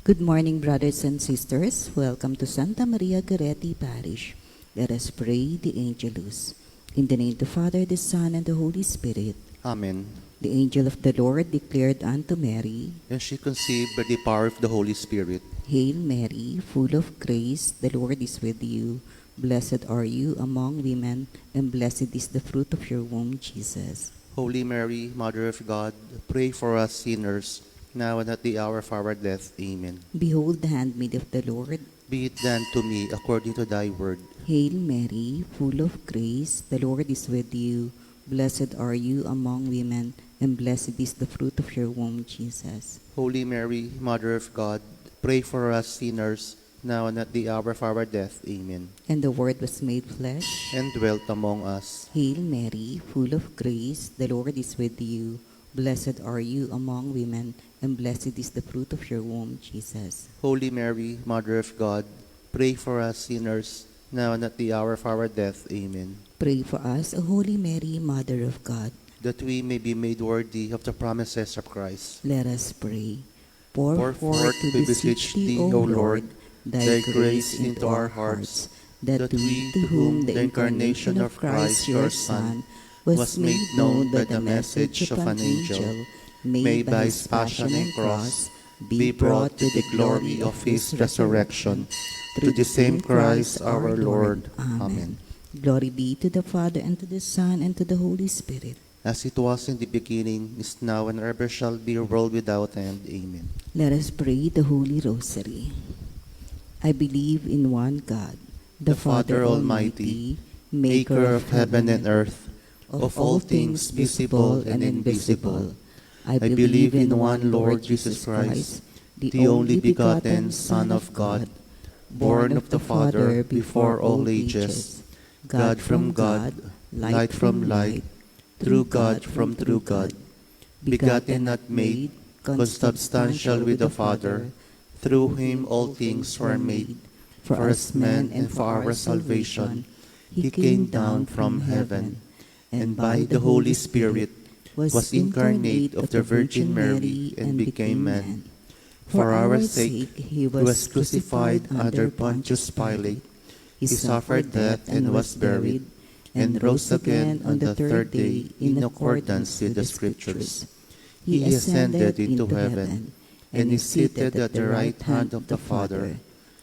Good morning, brothers and sisters. Welcome to Santa Maria Goretti Parish. Let us pray the Angelus. In the name of the Father, the Son, and the Holy Spirit. Amen. The angel of the Lord declared unto Mary, And she conceived by the power of the Holy Spirit. Hail Mary, full of grace, the Lord is with you. Blessed are you among women, and blessed is the fruit of your womb, Jesus. Holy Mary, Mother of God, pray for us sinners, now and at the hour of our death. Amen. Behold the handmaid of the Lord. Be it done to me according to thy word. Hail Mary, full of grace, the Lord is with you. Blessed are you among women, and blessed is the fruit of your womb, Jesus. Holy Mary, Mother of God, pray for us sinners, now and at the hour of our death. Amen. And the Word was made flesh. And dwelt among us. Hail Mary, full of grace, the Lord is with you. Blessed are you among women, and blessed is the fruit of your womb, Jesus. Holy Mary, Mother of God, pray for us sinners, now and at the hour of our death. Amen. Pray for us, O Holy Mary, Mother of God. That we may be made worthy of the promises of Christ. Let us pray. Pour forth, to we beseech thee, O Lord, thy grace into our hearts, that we, to whom the incarnation of Christ your Son was made known by the message of an angel, may by his passion and cross be brought to the glory of his resurrection. Through the same Christ our Lord. Amen. Glory be to the Father, and to the Son, and to the Holy Spirit. As it was in the beginning, is now, and ever shall be, world without end. Amen. Let us pray the Holy Rosary. I believe in one God, the Father Almighty, maker of heaven and earth, of all things visible and invisible. I believe in one Lord Jesus Christ, the only begotten Son of God, born of the Father before all ages, God from God, light from light, true God from true God, begotten not made, consubstantial with the Father. Through him all things were made. For us men and for our salvation, he came down from heaven, and by the Holy Spirit was incarnate of the Virgin Mary and became man. For our sake he was crucified under Pontius Pilate. He suffered death and was buried, and rose again on the third day in accordance with the Scriptures. He ascended into heaven, and is seated at the right hand of the Father.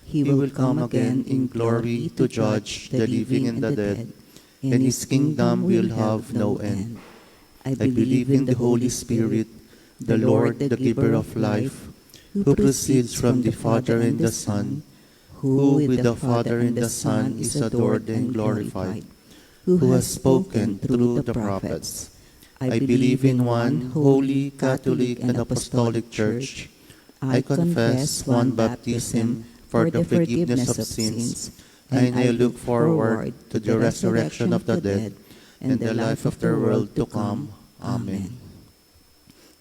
He will come again in glory to judge the living and the dead, and his kingdom will have no end. I believe in the Holy Spirit, the Lord, the giver of life, who proceeds from the Father and the Son, who with the Father and the Son is adored and glorified, who has spoken through the prophets. I believe in one holy, Catholic, and Apostolic Church. I confess one baptism for the forgiveness of sins, and I look forward to the resurrection of the dead and the life of the world to come. Amen.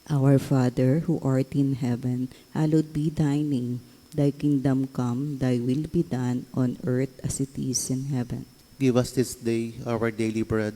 Our Father, who art in heaven, hallowed be thy name. Thy kingdom come, thy will be done on earth as it is in heaven. Give us this day our daily bread,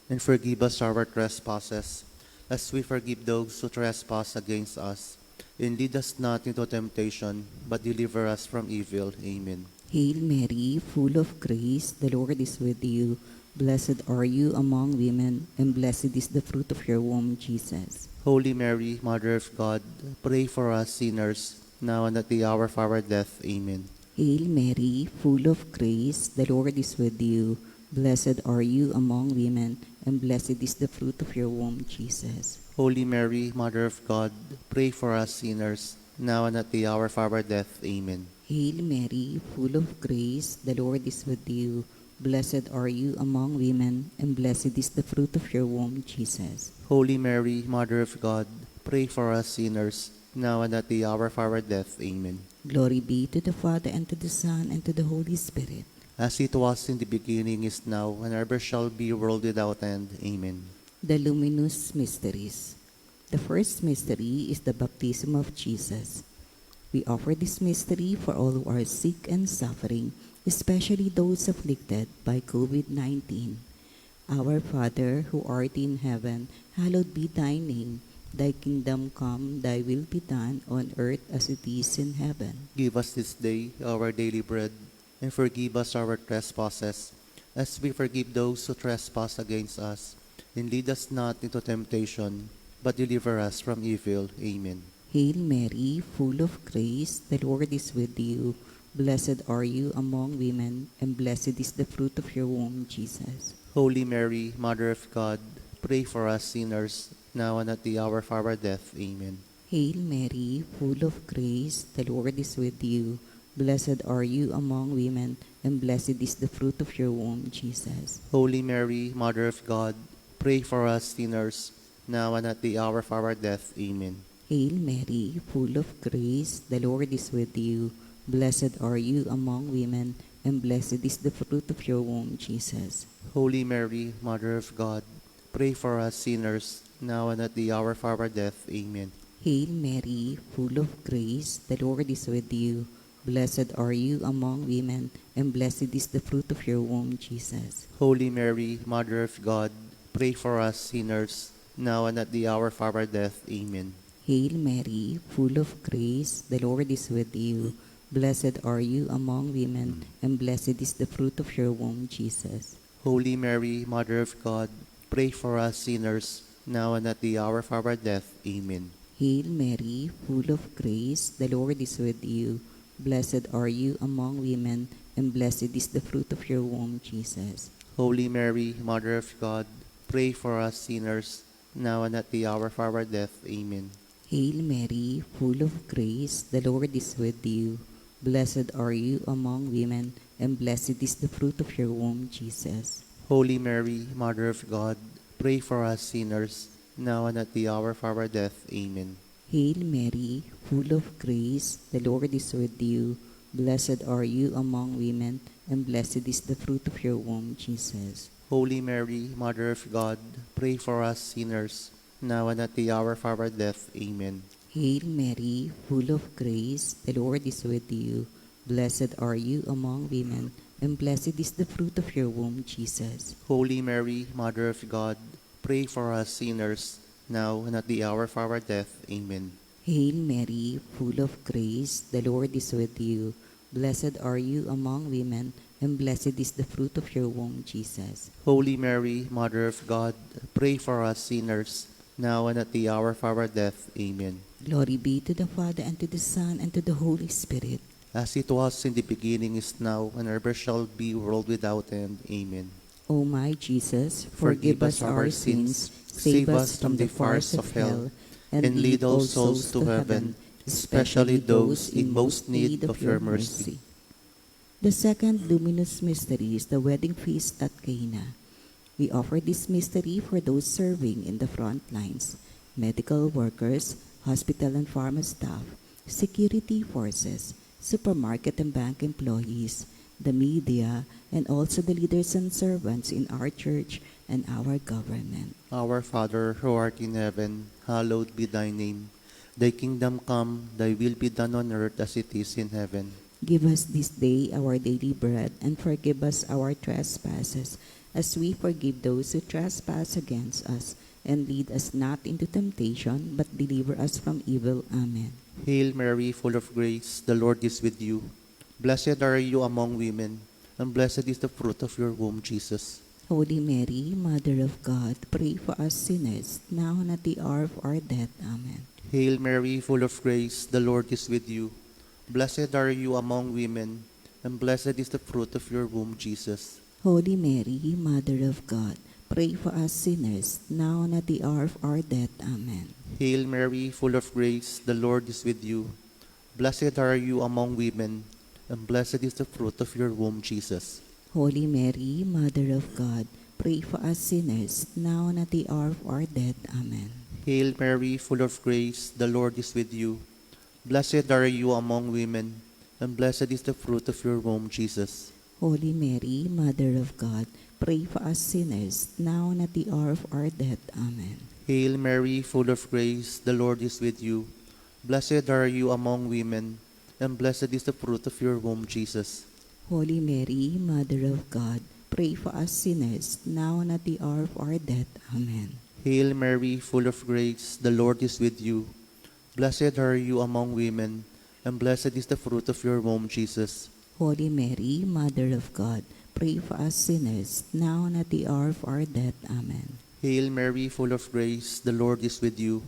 and forgive us our trespasses, as we forgive those who trespass against us. And lead us not into temptation, but deliver us from evil. Amen. Hail Mary, full of grace, the Lord is with you. Blessed are you among women, and blessed is the fruit of your womb, Jesus. Holy Mary, Mother of God, pray for us sinners, now and at the hour of our death. Amen. Hail Mary, full of grace, the Lord is with you. Blessed are you among women, and blessed is the fruit of your womb, Jesus. Holy Mary, Mother of God, pray for us sinners, now and at the hour of our death. Amen. Hail Mary, full of grace, the Lord is with you. Blessed are you among women, and blessed is the fruit of your womb, Jesus. Holy Mary, Mother of God, pray for us sinners, now and at the hour of our death. Amen. Glory be to the Father, and to the Son, and to the Holy Spirit. As it was in the beginning, is now, and ever shall be, world without end. Amen. The luminous mysteries. The first mystery is the baptism of Jesus. We offer this mystery for all who are sick and suffering, especially those afflicted by COVID-19. Our Father, who art in heaven, hallowed be thy name. Thy kingdom come, thy will be done on earth as it is in heaven. Give us this day our daily bread, and forgive us our trespasses, as we forgive those who trespass against us. And lead us not into temptation, but deliver us from evil. Amen. Hail Mary, full of grace, the Lord is with you. Blessed are you among women, and blessed is the fruit of your womb, Jesus. Holy Mary, Mother of God, pray for us sinners, now and at the hour of our death. Amen. Hail Mary, full of grace, the Lord is with you. Blessed are you among women, and blessed is the fruit of your womb, Jesus. Holy Mary, Mother of God, pray for us sinners, now and at the hour of our death. Amen. Hail Mary, full of grace, the Lord is with you. Blessed are you among women, and blessed is the fruit of your womb, Jesus. Holy Mary, Mother of God, pray for us sinners, now and at the hour of our death. Amen. Hail Mary, full of grace, the Lord is with you. Blessed are you among women, and blessed is the fruit of your womb, Jesus. Holy Mary, Mother of God, pray for us sinners, now and at the hour of our death. Amen. Hail Mary, full of grace, the Lord is with you. Blessed are you among women, and blessed is the fruit of your womb, Jesus. Holy Mary, Mother of God, pray for us sinners, now and at the hour of our death. Amen. Hail Mary, full of grace, the Lord is with you. Blessed are you among women, and blessed is the fruit of your womb, Jesus. Holy Mary, Mother of God, pray for us sinners, now and at the hour of our death. Amen. Hail Mary, full of grace, the Lord is with you. Blessed are you among women, and blessed is the fruit of your womb, Jesus. Holy Mary, Mother of God, pray for us sinners, now and at the hour of our death. Amen. Hail Mary, full of grace, the Lord is with you. Blessed are you among women, and blessed is the fruit of your womb, Jesus. Holy Mary, Mother of God, pray for us sinners, now and at the hour of our death. Amen. Hail Mary, full of grace, the Lord is with you. Blessed are you among women, and blessed is the fruit of your womb, Jesus. Holy Mary, Mother of God, pray for us sinners, now and at the hour of our death. Amen. Hail Mary, full of grace, the Lord is with you. Blessed are you among women, and blessed is the fruit of your womb, Jesus. Holy Mary, Mother of God, pray for us sinners, now and at the hour of our death. Amen. Glory be to the Father, and to the Son, and to the Holy Spirit. As it was in the beginning, is now, and ever shall be, world without end. Amen. O my Jesus, forgive us our sins, save us from the fires of hell, and lead all souls to heaven, especially those in most need of your mercy. The second luminous mystery is the wedding feast at Cana. We offer this mystery for those serving in the front lines, medical workers, hospital and pharma staff, security forces, supermarket and bank employees, the media, and also the leaders and servants in our church and our government. Our Father, who art in heaven, hallowed be thy name. Thy kingdom come, thy will be done on earth as it is in heaven. Give us this day our daily bread, and forgive us our trespasses, as we forgive those who trespass against us. And lead us not into temptation, but deliver us from evil. Amen. Hail Mary, full of grace, the Lord is with you. Blessed are you among women, and blessed is the fruit of your womb, Jesus. Holy Mary, Mother of God, pray for us sinners, now and at the hour of our death. Amen. Hail Mary, full of grace, the Lord is with you. Blessed are you among women, and blessed is the fruit of your womb, Jesus. Holy Mary, Mother of God, pray for us sinners, now and at the hour of our death. Amen. Hail Mary, full of grace, the Lord is with you. Blessed are you among women, and blessed is the fruit of your womb, Jesus. Holy Mary, Mother of God, pray for us sinners, now and at the hour of our death. Amen. Hail Mary, full of grace, the Lord is with you. Blessed are you among women, and blessed is the fruit of your womb, Jesus. Holy Mary, Mother of God, pray for us sinners, now and at the hour of our death. Amen. Hail Mary, full of grace, the Lord is with you. Blessed are you among women, and blessed is the fruit of your womb, Jesus. Holy Mary, Mother of God, pray for us sinners, now and at the hour of our death. Amen. Hail Mary, full of grace, the Lord is with you. Blessed are you among women, and blessed is the fruit of your womb, Jesus. Holy Mary, Mother of God, pray for us sinners, now and at the hour of our death. Amen. Hail Mary, full of grace, the Lord is with you.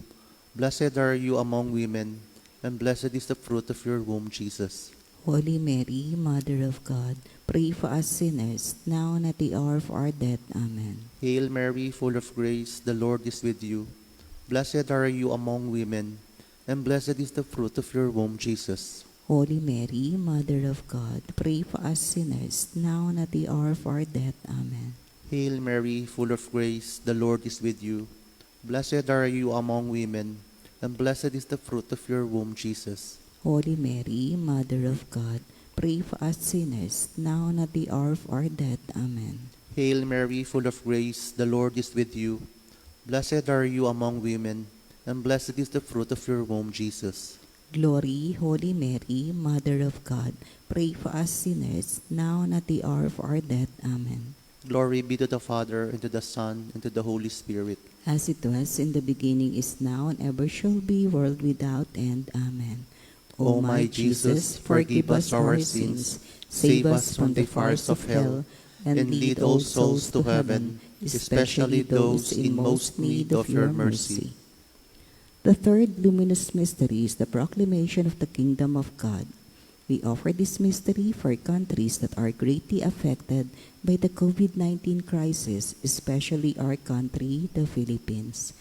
Blessed are you among women, and blessed is the fruit of your womb, Jesus. Holy Mary, Mother of God, pray for us sinners, now and at the hour of our death. Amen. Hail Mary, full of grace, the Lord is with you. Blessed are you among women, and blessed is the fruit of your womb, Jesus. Holy Mary, Mother of God, pray for us sinners, now and at the hour of our death. Amen. Hail Mary, full of grace, the Lord is with you. Blessed are you among women, and blessed is the fruit of your womb, Jesus. Holy Mary, Mother of God, pray for us sinners, now and at the hour of our death. Amen. Hail Mary, full of grace, the Lord is with you. Blessed are you among women, and blessed is the fruit of your womb, Jesus. Glory, Holy Mary, Mother of God, pray for us sinners, now and at the hour of our death. Amen. Glory be to the Father, and to the Son, and to the Holy Spirit. As it was in the beginning, is now, and ever shall be, world without end. Amen. O my Jesus, forgive us our sins, save us from the fires of hell, and lead all souls to heaven, especially those in most need of your mercy. The third luminous mystery is the proclamation of the kingdom of God. We offer this mystery for countries that are greatly affected by the COVID-19 crisis, especially our country, the Philippines.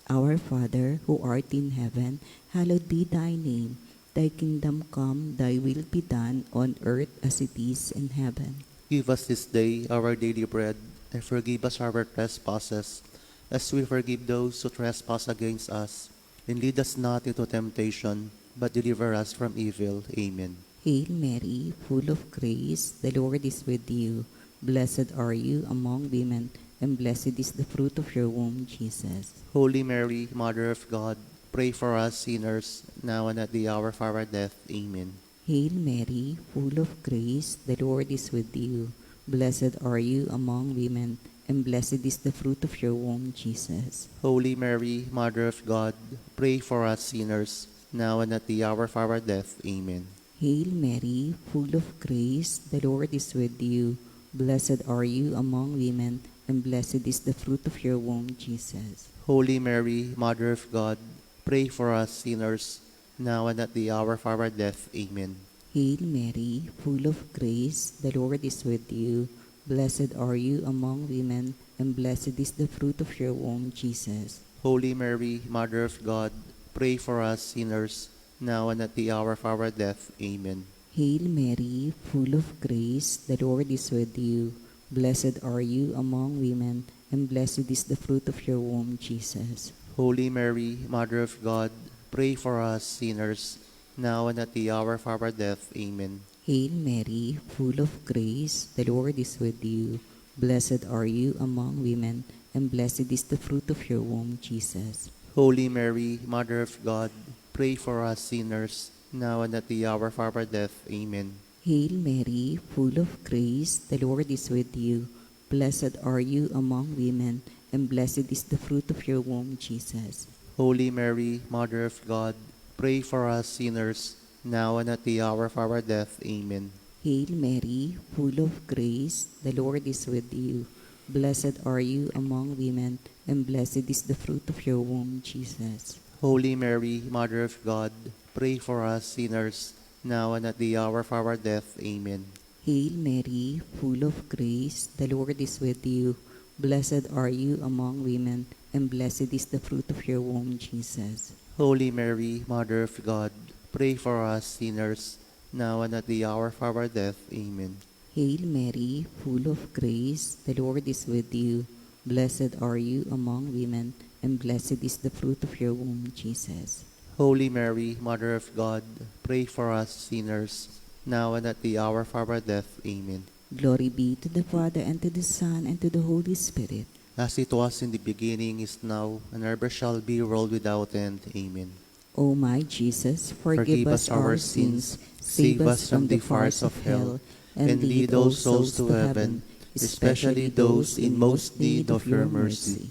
Our Father, who art in heaven, hallowed be thy name. Thy kingdom come, thy will be done on earth as it is in heaven. Give us this day our daily bread, and forgive us our trespasses, as we forgive those who trespass against us. And lead us not into temptation, but deliver us from evil. Amen. Hail Mary, full of grace, the Lord is with you. Blessed are you among women, and blessed is the fruit of your womb, Jesus. Holy Mary, Mother of God, pray for us sinners, now and at the hour of our death. Amen. Hail Mary, full of grace, the Lord is with you. Blessed are you among women, and blessed is the fruit of your womb, Jesus. Holy Mary, Mother of God, pray for us sinners, now and at the hour of our death. Amen. Hail Mary, full of grace, the Lord is with you. Blessed are you among women, and blessed is the fruit of your womb, Jesus. Holy Mary, Mother of God, pray for us sinners, now and at the hour of our death. Amen. Hail Mary, full of grace, the Lord is with you. Blessed are you among women, and blessed is the fruit of your womb, Jesus. Holy Mary, Mother of God, pray for us sinners, now and at the hour of our death. Amen. Hail Mary, full of grace, the Lord is with you. Blessed are you among women, and blessed is the fruit of your womb, Jesus. Holy Mary, Mother of God, pray for us sinners, now and at the hour of our death. Amen. Hail Mary, full of grace, the Lord is with you. Blessed are you among women, and blessed is the fruit of your womb, Jesus. Holy Mary, Mother of God, pray for us sinners, now and at the hour of our death. Amen. Hail Mary, full of grace, the Lord is with you. Blessed are you among women, and blessed is the fruit of your womb, Jesus. Holy Mary, Mother of God, pray for us sinners, now and at the hour of our death. Amen. Hail Mary, full of grace, the Lord is with you. Blessed are you among women, and blessed is the fruit of your womb, Jesus. Holy Mary, Mother of God, pray for us sinners, now and at the hour of our death. Amen. Hail Mary, full of grace, the Lord is with you. Blessed are you among women, and blessed is the fruit of your womb, Jesus. Holy Mary, Mother of God, pray for us sinners, now and at the hour of our death. Amen. Hail Mary, full of grace, the Lord is with you. Blessed are you among women, and blessed is the fruit of your womb, Jesus. Holy Mary, Mother of God, pray for us sinners, now and at the hour of our death. Amen. Glory be to the Father, and to the Son, and to the Holy Spirit. As it was in the beginning, is now, and ever shall be, world without end. Amen. O my Jesus, forgive us our sins, save us from the fires of hell, and lead all souls to heaven, especially those in most need of your mercy.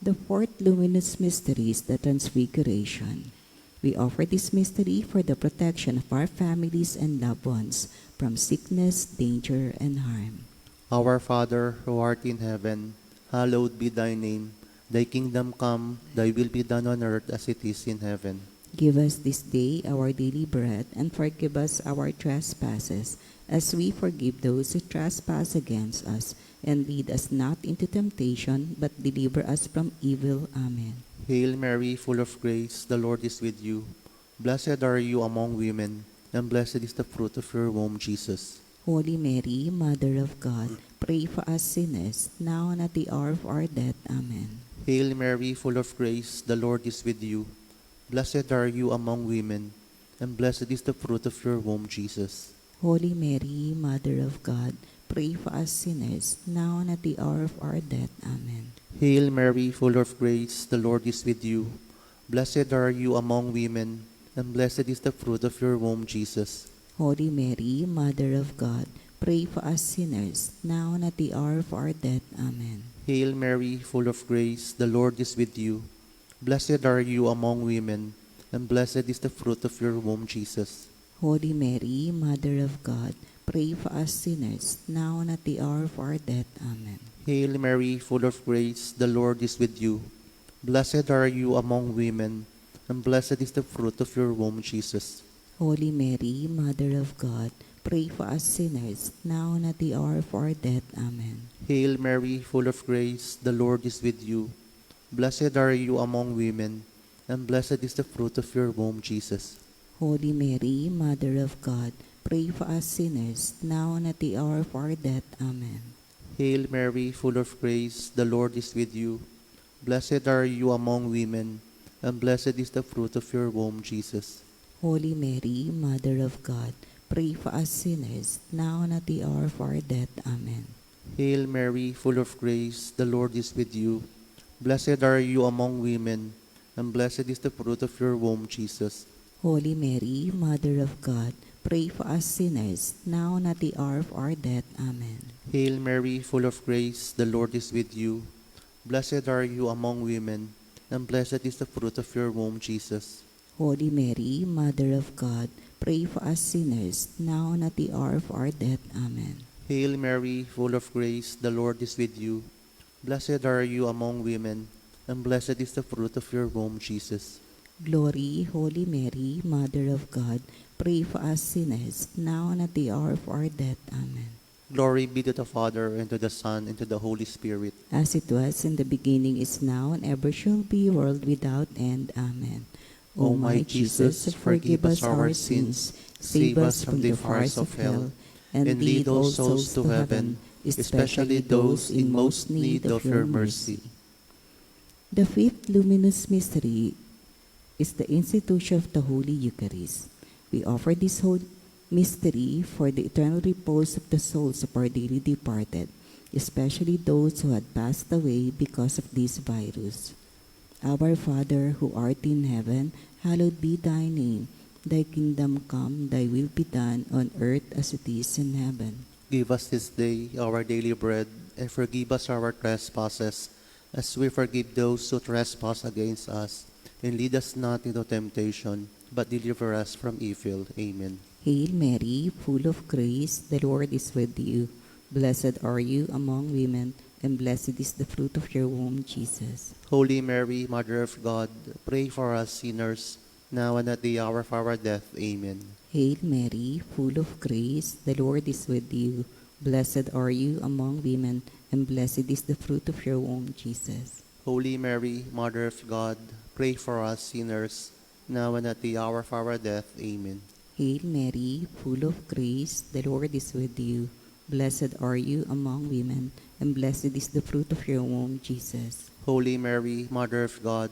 The fourth luminous mystery is the Transfiguration. We offer this mystery for the protection of our families and loved ones from sickness, danger, and harm. Our Father, who art in heaven, hallowed be thy name. Thy kingdom come, thy will be done on earth as it is in heaven. Give us this day our daily bread, and forgive us our trespasses, as we forgive those who trespass against us. And lead us not into temptation, but deliver us from evil. Amen. Hail Mary, full of grace, the Lord is with you. Blessed are you among women, and blessed is the fruit of your womb, Jesus. Holy Mary, Mother of God, pray for us sinners, now and at the hour of our death. Amen. Hail Mary, full of grace, the Lord is with you. Blessed are you among women, and blessed is the fruit of your womb, Jesus. Holy Mary, Mother of God, pray for us sinners, now and at the hour of our death. Amen. Hail Mary, full of grace, the Lord is with you. Blessed are you among women, and blessed is the fruit of your womb, Jesus. Holy Mary, Mother of God, pray for us sinners, now and at the hour of our death. Amen. Hail Mary, full of grace, the Lord is with you. Blessed are you among women, and blessed is the fruit of your womb, Jesus. Holy Mary, Mother of God, pray for us sinners, now and at the hour of our death. Amen. Hail Mary, full of grace, the Lord is with you. Blessed are you among women, and blessed is the fruit of your womb, Jesus. Holy Mary, Mother of God, pray for us sinners, now and at the hour of our death. Amen. Hail Mary, full of grace, the Lord is with you. Blessed are you among women, and blessed is the fruit of your womb, Jesus. Holy Mary, Mother of God, pray for us sinners, now and at the hour of our death. Amen. Hail Mary, full of grace, the Lord is with you. Blessed are you among women, and blessed is the fruit of your womb, Jesus. Holy Mary, Mother of God, pray for us sinners, now and at the hour of our death. Amen. Hail Mary, full of grace, the Lord is with you. Blessed are you among women, and blessed is the fruit of your womb, Jesus. Holy Mary, Mother of God, pray for us sinners, now and at the hour of our death. Amen. Hail Mary, full of grace, the Lord is with you. Blessed are you among women, and blessed is the fruit of your womb, Jesus. Holy Mary, Mother of God, pray for us sinners, now and at the hour of our death. Amen. Hail Mary, full of grace, the Lord is with you. Blessed are you among women, and blessed is the fruit of your womb, Jesus. Glory, Holy Mary, Mother of God, pray for us sinners, now and at the hour of our death. Amen. Glory be to the Father, and to the Son, and to the Holy Spirit. As it was in the beginning, is now, and ever shall be, world without end. Amen. O my Jesus, forgive us our sins, save us from the fires of hell, and lead all souls to heaven, especially those in most need of your mercy. The fifth luminous mystery is the institution of the Holy Eucharist. We offer this whole mystery for the eternal repose of the souls of our dearly departed, especially those who had passed away because of this virus. Our Father, who art in heaven, hallowed be thy name. Thy kingdom come, thy will be done on earth as it is in heaven. Give us this day our daily bread, and forgive us our trespasses, as we forgive those who trespass against us. And lead us not into temptation, but deliver us from evil. Amen. Hail Mary, full of grace, the Lord is with you. Blessed are you among women, and blessed is the fruit of your womb, Jesus. Holy Mary, Mother of God, pray for us sinners, now and at the hour of our death. Amen. Hail Mary, full of grace, the Lord is with you. Blessed are you among women, and blessed is the fruit of your womb, Jesus. Holy Mary, Mother of God, pray for us sinners, now and at the hour of our death. Amen. Hail Mary, full of grace, the Lord is with you. Blessed are you among women, and blessed is the fruit of your womb, Jesus. Holy Mary, Mother of God,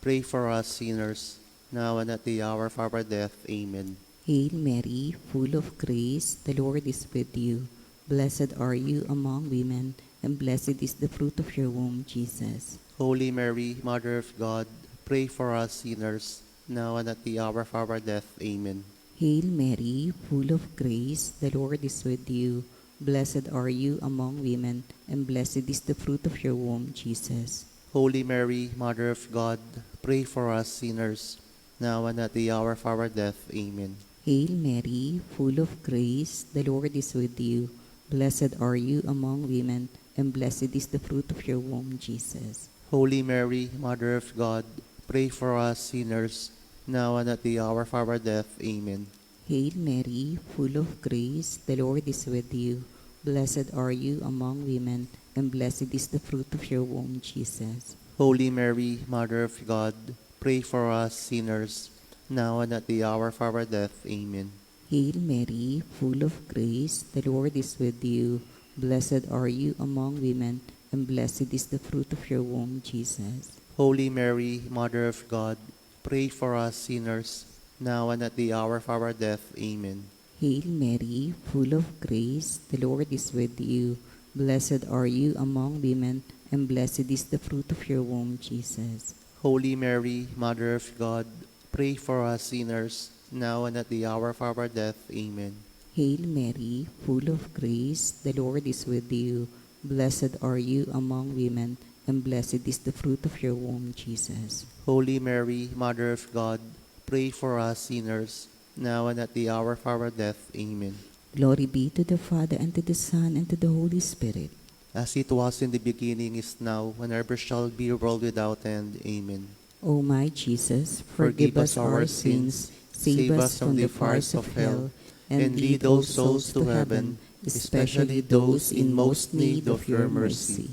pray for us sinners, now and at the hour of our death. Amen. Hail Mary, full of grace, the Lord is with you. Blessed are you among women, and blessed is the fruit of your womb, Jesus. Holy Mary, Mother of God, pray for us sinners, now and at the hour of our death. Amen. Hail Mary, full of grace, the Lord is with you. Blessed are you among women, and blessed is the fruit of your womb, Jesus. Holy Mary, Mother of God, pray for us sinners, now and at the hour of our death. Amen. Hail Mary, full of grace, the Lord is with you. Blessed are you among women, and blessed is the fruit of your womb, Jesus. Holy Mary, Mother of God, pray for us sinners, now and at the hour of our death. Amen. Hail Mary, full of grace, the Lord is with you. Blessed are you among women, and blessed is the fruit of your womb, Jesus. Holy Mary, Mother of God, pray for us sinners, now and at the hour of our death. Amen. Hail Mary, full of grace, the Lord is with you. Blessed are you among women, and blessed is the fruit of your womb, Jesus. Holy Mary, Mother of God, pray for us sinners, now and at the hour of our death. Amen. Hail Mary, full of grace, the Lord is with you. Blessed are you among women, and blessed is the fruit of your womb, Jesus. Holy Mary, Mother of God, pray for us sinners, now and at the hour of our death. Amen. Hail Mary, full of grace, the Lord is with you. Blessed are you among women, and blessed is the fruit of your womb, Jesus. Holy Mary, Mother of God, pray for us sinners, now and at the hour of our death. Amen. Glory be to the Father, and to the Son, and to the Holy Spirit. As it was in the beginning, is now, and ever shall be, world without end. Amen. O my Jesus, forgive us our sins, save us from the fires of hell, and lead all souls to heaven, especially those in most need of your mercy.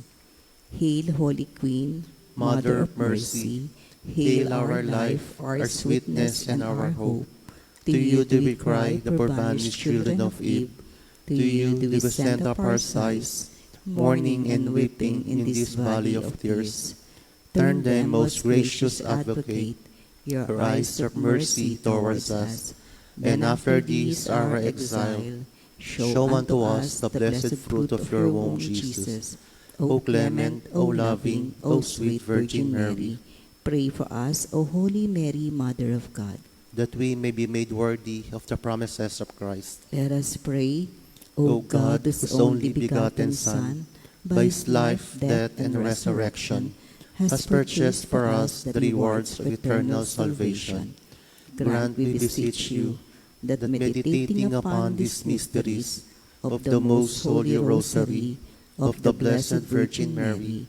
Hail, Holy Queen, Mother of Mercy, hail our life, our sweetness, and our hope. To you do we cry, the poor banished children of Eve. To you do we send up our sighs, mourning and weeping in this valley of tears. Turn then, most gracious Advocate, your eyes of mercy towards us, and after this our exile, show unto us the blessed fruit of your womb, Jesus. O clement, O loving, O sweet Virgin Mary, pray for us, O Holy Mary, Mother of God, that we may be made worthy of the promises of Christ. let us pray. O God, whose only begotten Son, by his life, death, and resurrection, has purchased for us the rewards of eternal salvation, grant, we beseech you, that meditating upon these mysteries of the most holy Rosary of the Blessed Virgin Mary,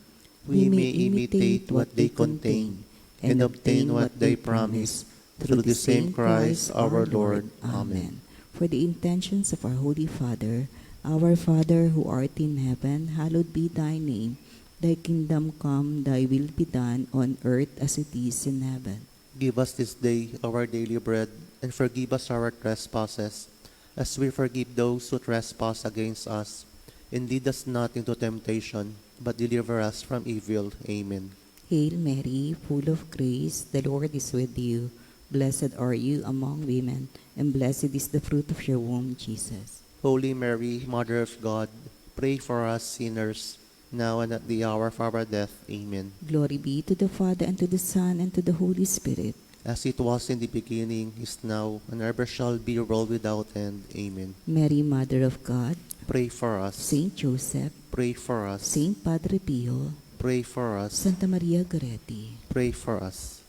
we may imitate what they contain and obtain what they promise, through the same Christ our Lord. Amen. For the intentions of our Holy Father, our Father who art in heaven, hallowed be thy name. Thy kingdom come, thy will be done on earth as it is in heaven. Give us this day our daily bread, and forgive us our trespasses, as we forgive those who trespass against us. And lead us not into temptation, but deliver us from evil. Amen. Hail Mary, full of grace, the Lord is with you. Blessed are you among women, and blessed is the fruit of your womb, Jesus. Holy Mary, Mother of God, pray for us sinners, now and at the hour of our death. Amen. Glory be to the Father, and to the Son, and to the Holy Spirit. As it was in the beginning, is now, and ever shall be, world without end. Amen. Mary, Mother of God, Pray for us. Saint Joseph, Pray for us. Saint Padre Pio, Pray for us. Santa Maria Goretti. Pray for us.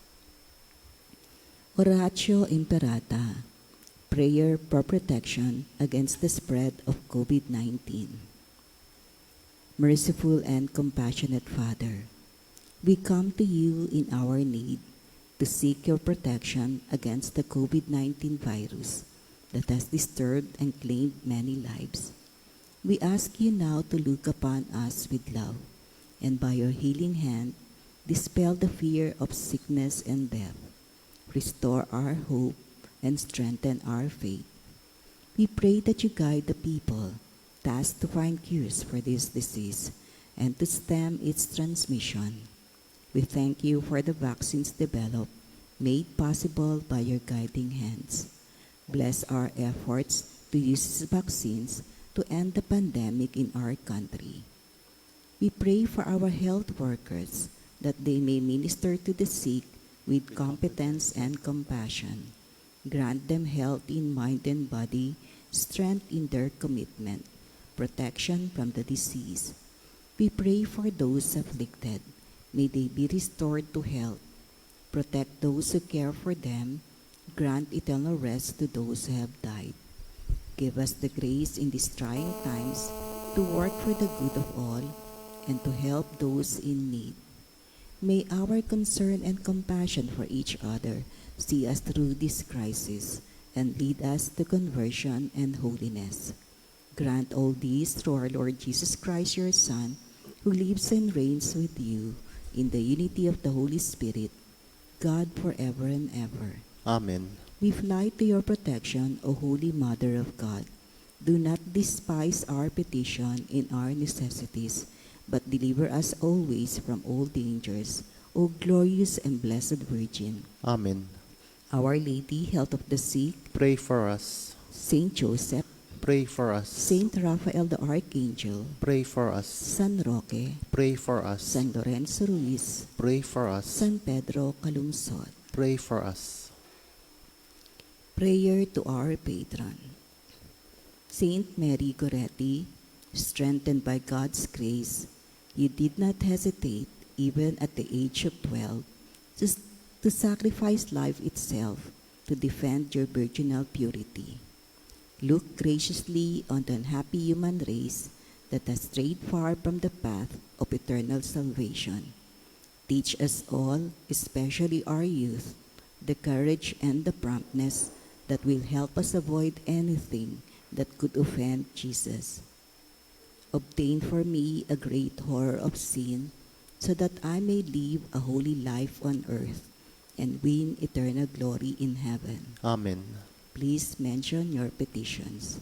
Oratio Imperata, prayer for protection against the spread of COVID-19. Merciful and compassionate Father, we come to you in our need to seek your protection against the COVID-19 virus that has disturbed and claimed many lives. We ask you now to look upon us with love, and by your healing hand, dispel the fear of sickness and death. Restore our hope and strengthen our faith. We pray that you guide the people tasked to find cures for this disease and to stem its transmission. We thank you for the vaccines developed, made possible by your guiding hands. Bless our efforts to use these vaccines to end the pandemic in our country. We pray for our health workers that they may minister to the sick with competence and compassion. Grant them health in mind and body, strength in their commitment, protection from the disease. We pray for those afflicted. May they be restored to health. Protect those who care for them. Grant eternal rest to those who have died. Give us the grace in these trying times to work for the good of all and to help those in need. May our concern and compassion for each other see us through this crisis and lead us to conversion and holiness. Grant all these through our Lord Jesus Christ, your Son, who lives and reigns with you in the unity of the Holy Spirit, God forever and ever. Amen. We fly to your protection, O Holy Mother of God. Do not despise our petition in our necessities, but deliver us always from all dangers, O glorious and blessed Virgin. Amen. Our Lady, health of the sick, Pray for us. Saint Joseph, Pray for us. Saint Raphael the Archangel, Pray for us. San Roque, Pray for us. San Lorenzo Ruiz, Pray for us. San Pedro Calungsod. Pray for us. Prayer to our patron. Saint Mary Goretti, strengthened by God's grace, you did not hesitate, even at the age of 12, to sacrifice life itself to defend your virginal purity. Look graciously on the unhappy human race that has strayed far from the path of eternal salvation. Teach us all, especially our youth, the courage and the promptness that will help us avoid anything that could offend Jesus. Obtain for me a great horror of sin, so that I may live a holy life on earth and win eternal glory in heaven. Amen. Please mention your petitions.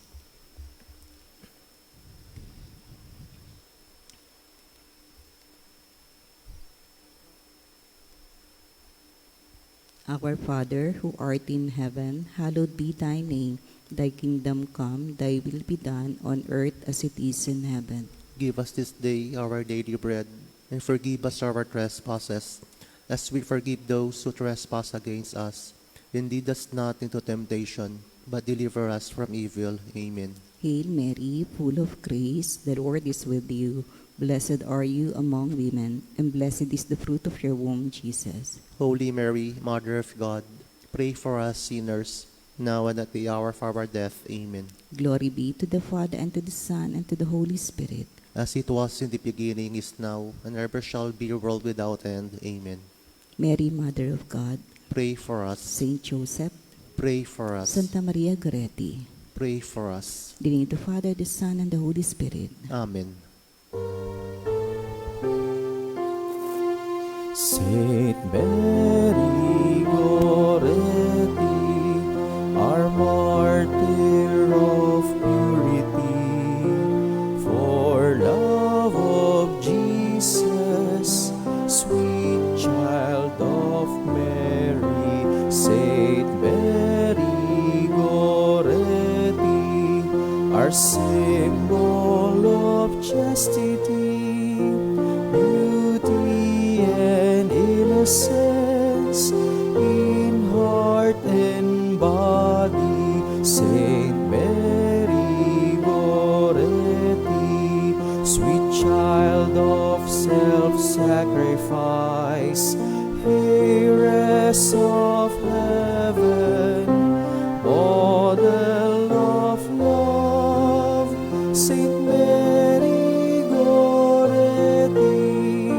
Our Father, who art in heaven, hallowed be thy name. Thy kingdom come, thy will be done on earth as it is in heaven. Give us this day our daily bread, and forgive us our trespasses, as we forgive those who trespass against us. And lead us not into temptation, but deliver us from evil. Amen. Hail Mary, full of grace, the Lord is with you. Blessed are you among women, and blessed is the fruit of your womb, Jesus. Holy Mary, Mother of God, pray for us sinners, now and at the hour of our death. Amen. Glory be to the Father, and to the Son, and to the Holy Spirit. As it was in the beginning, is now, and ever shall be, world without end. Amen. Mary, Mother of God, Pray for us. Saint Joseph, Pray for us. Santa Maria Goretti, Pray for us. in the name of the Father, the Son, and the Holy Spirit. Amen. Saint Mary Goretti, our martyr of purity, for love of Jesus, sweet child of Mary. Saint Mary Goretti, our symbol of chastity, beauty and innocence, in heart and body. Saint Mary Goretti, sweet child of self-sacrifice, heiress of heaven, model of love. Saint Mary Goretti,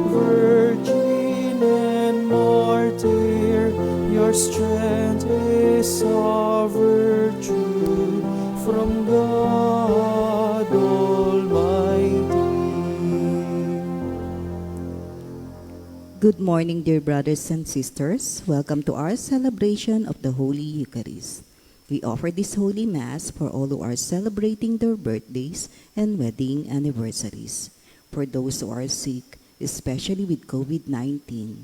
virgin and martyr, your strength is our virtue from God Almighty. Good morning, dear brothers and sisters. Welcome to our celebration of the Holy Eucharist. We offer this Holy Mass for all who are celebrating their birthdays and wedding anniversaries, for those who are sick, especially with COVID-19,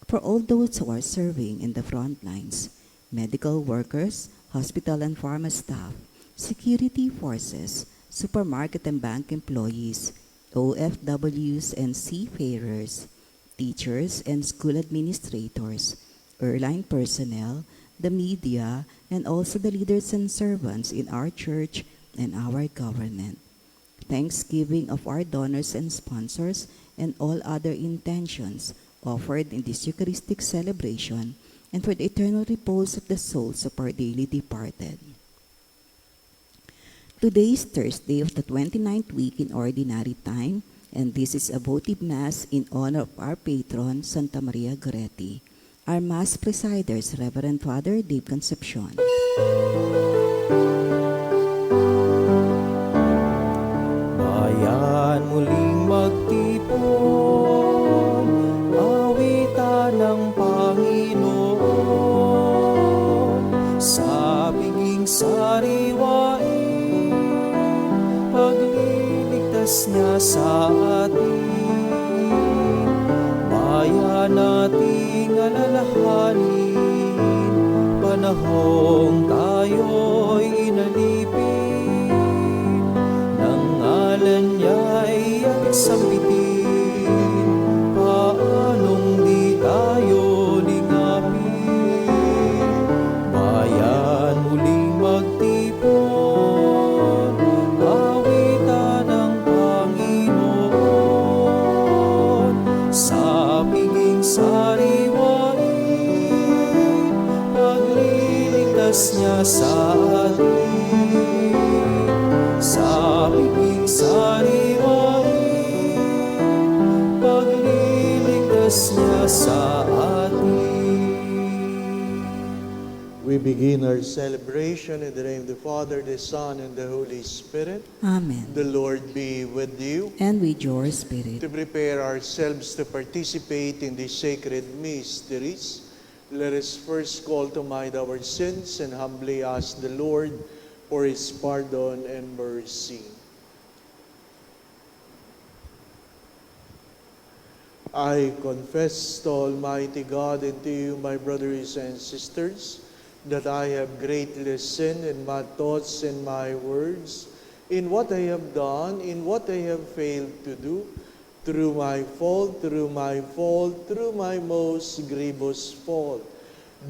for all those who are serving in the front lines, medical workers, hospital and pharma staff, security forces, supermarket and bank employees, OFWs and seafarers, teachers and school administrators, airline personnel, the media, and also the leaders and servants in our church and our government. Thanksgiving of our donors and sponsors and all other intentions offered in this Eucharistic celebration, and for the eternal repose of the souls of our dearly departed. Today is Thursday of the 29th week in Ordinary Time, and this is a votive Mass in honor of our patron, Santa Maria Goretti. Our Mass presiders, Reverend Father Dave Concepcion. Bayan muling magtipon, awitan ng Panginoon, sa biging sariwain, pagliligtas niya sa atin. Bayan nating alalahanin, panahong tayo'y inalipin, ng ngalan niya'y abig sambitin, paanong di tayo lingapin. Bayan muling magtipon, awitan ng Panginoon, sa piging sariwain, pagliligtas niya sa atin. Sa piging sariwain, pagliligtas niya sa atin. We begin our celebration in the name of the Father, the Son, and the Holy Spirit. Amen. The Lord be with you. And with your spirit. To prepare ourselves to participate in the sacred mysteries, let us first call to mind our sins and humbly ask the Lord for His pardon and mercy. I confess to Almighty God and to you, my brothers and sisters, that I have greatly sinned in my thoughts and my words, in what I have done, in what I have failed to do, through my fault, through my most grievous fault.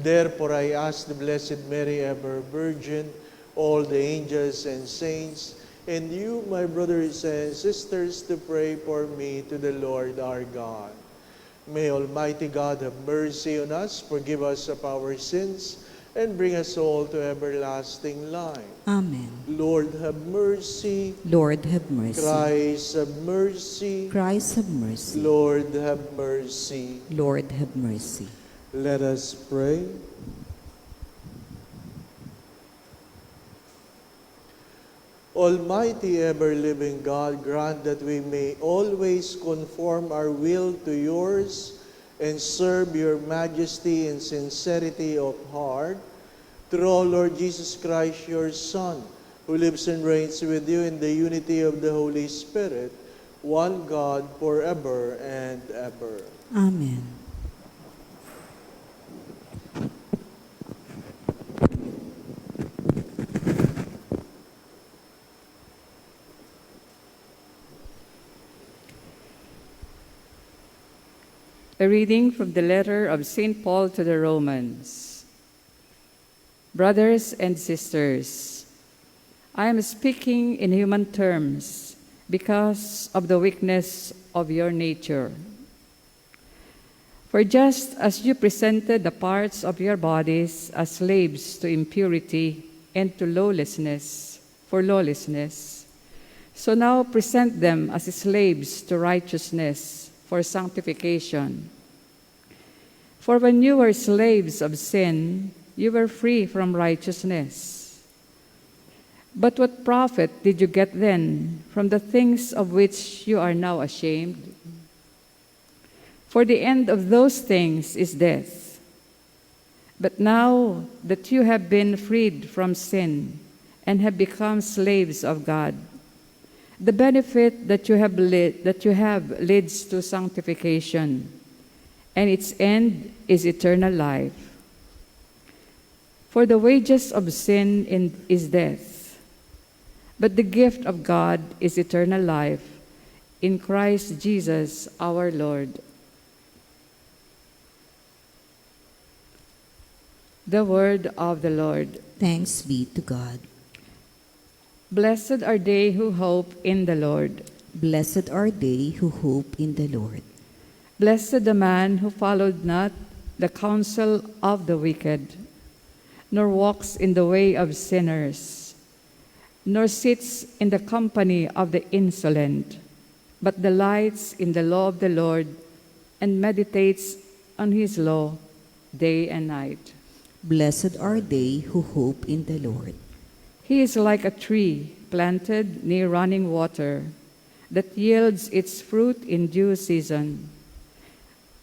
Therefore I ask the Blessed Mary, ever Virgin, all the angels and saints, and you, my brothers and sisters, to pray for me to the Lord our God. May Almighty God have mercy on us, forgive us of our sins, and bring us all to everlasting life. Amen. Lord, have mercy. Lord, have mercy. Christ, have mercy. Christ, have mercy. Lord, have mercy. Lord, have mercy. Let us pray. Almighty, ever-living God, grant that we may always conform our will to yours and serve your majesty in sincerity of heart, through our Lord Jesus Christ, your Son, who lives and reigns with you in the unity of the Holy Spirit, one God, forever and ever. Amen. A reading from the letter of St. Paul to the Romans. Brothers and sisters, I am speaking in human terms because of the weakness of your nature. For just as you presented the parts of your bodies as slaves to impurity and to lawlessness, so now present them as slaves to righteousness, for sanctification. For when you were slaves of sin, you were free from righteousness. But what profit did you get then from the things of which you are now ashamed? For the end of those things is death. But now that you have been freed from sin and have become slaves of God, the benefit that you have leads to sanctification, and its end is eternal life. For the wages of sin is death, but the gift of God is eternal life in Christ Jesus our Lord. The word of the Lord. Thanks be to God. Blessed are they who hope in the Lord. Blessed are they who hope in the Lord. Blessed the man who followed not the counsel of the wicked, nor walks in the way of sinners, nor sits in the company of the insolent, but delights in the law of the Lord, and meditates on his law day and night. Blessed are they who hope in the Lord. He is like a tree planted near running water, that yields its fruit in due season,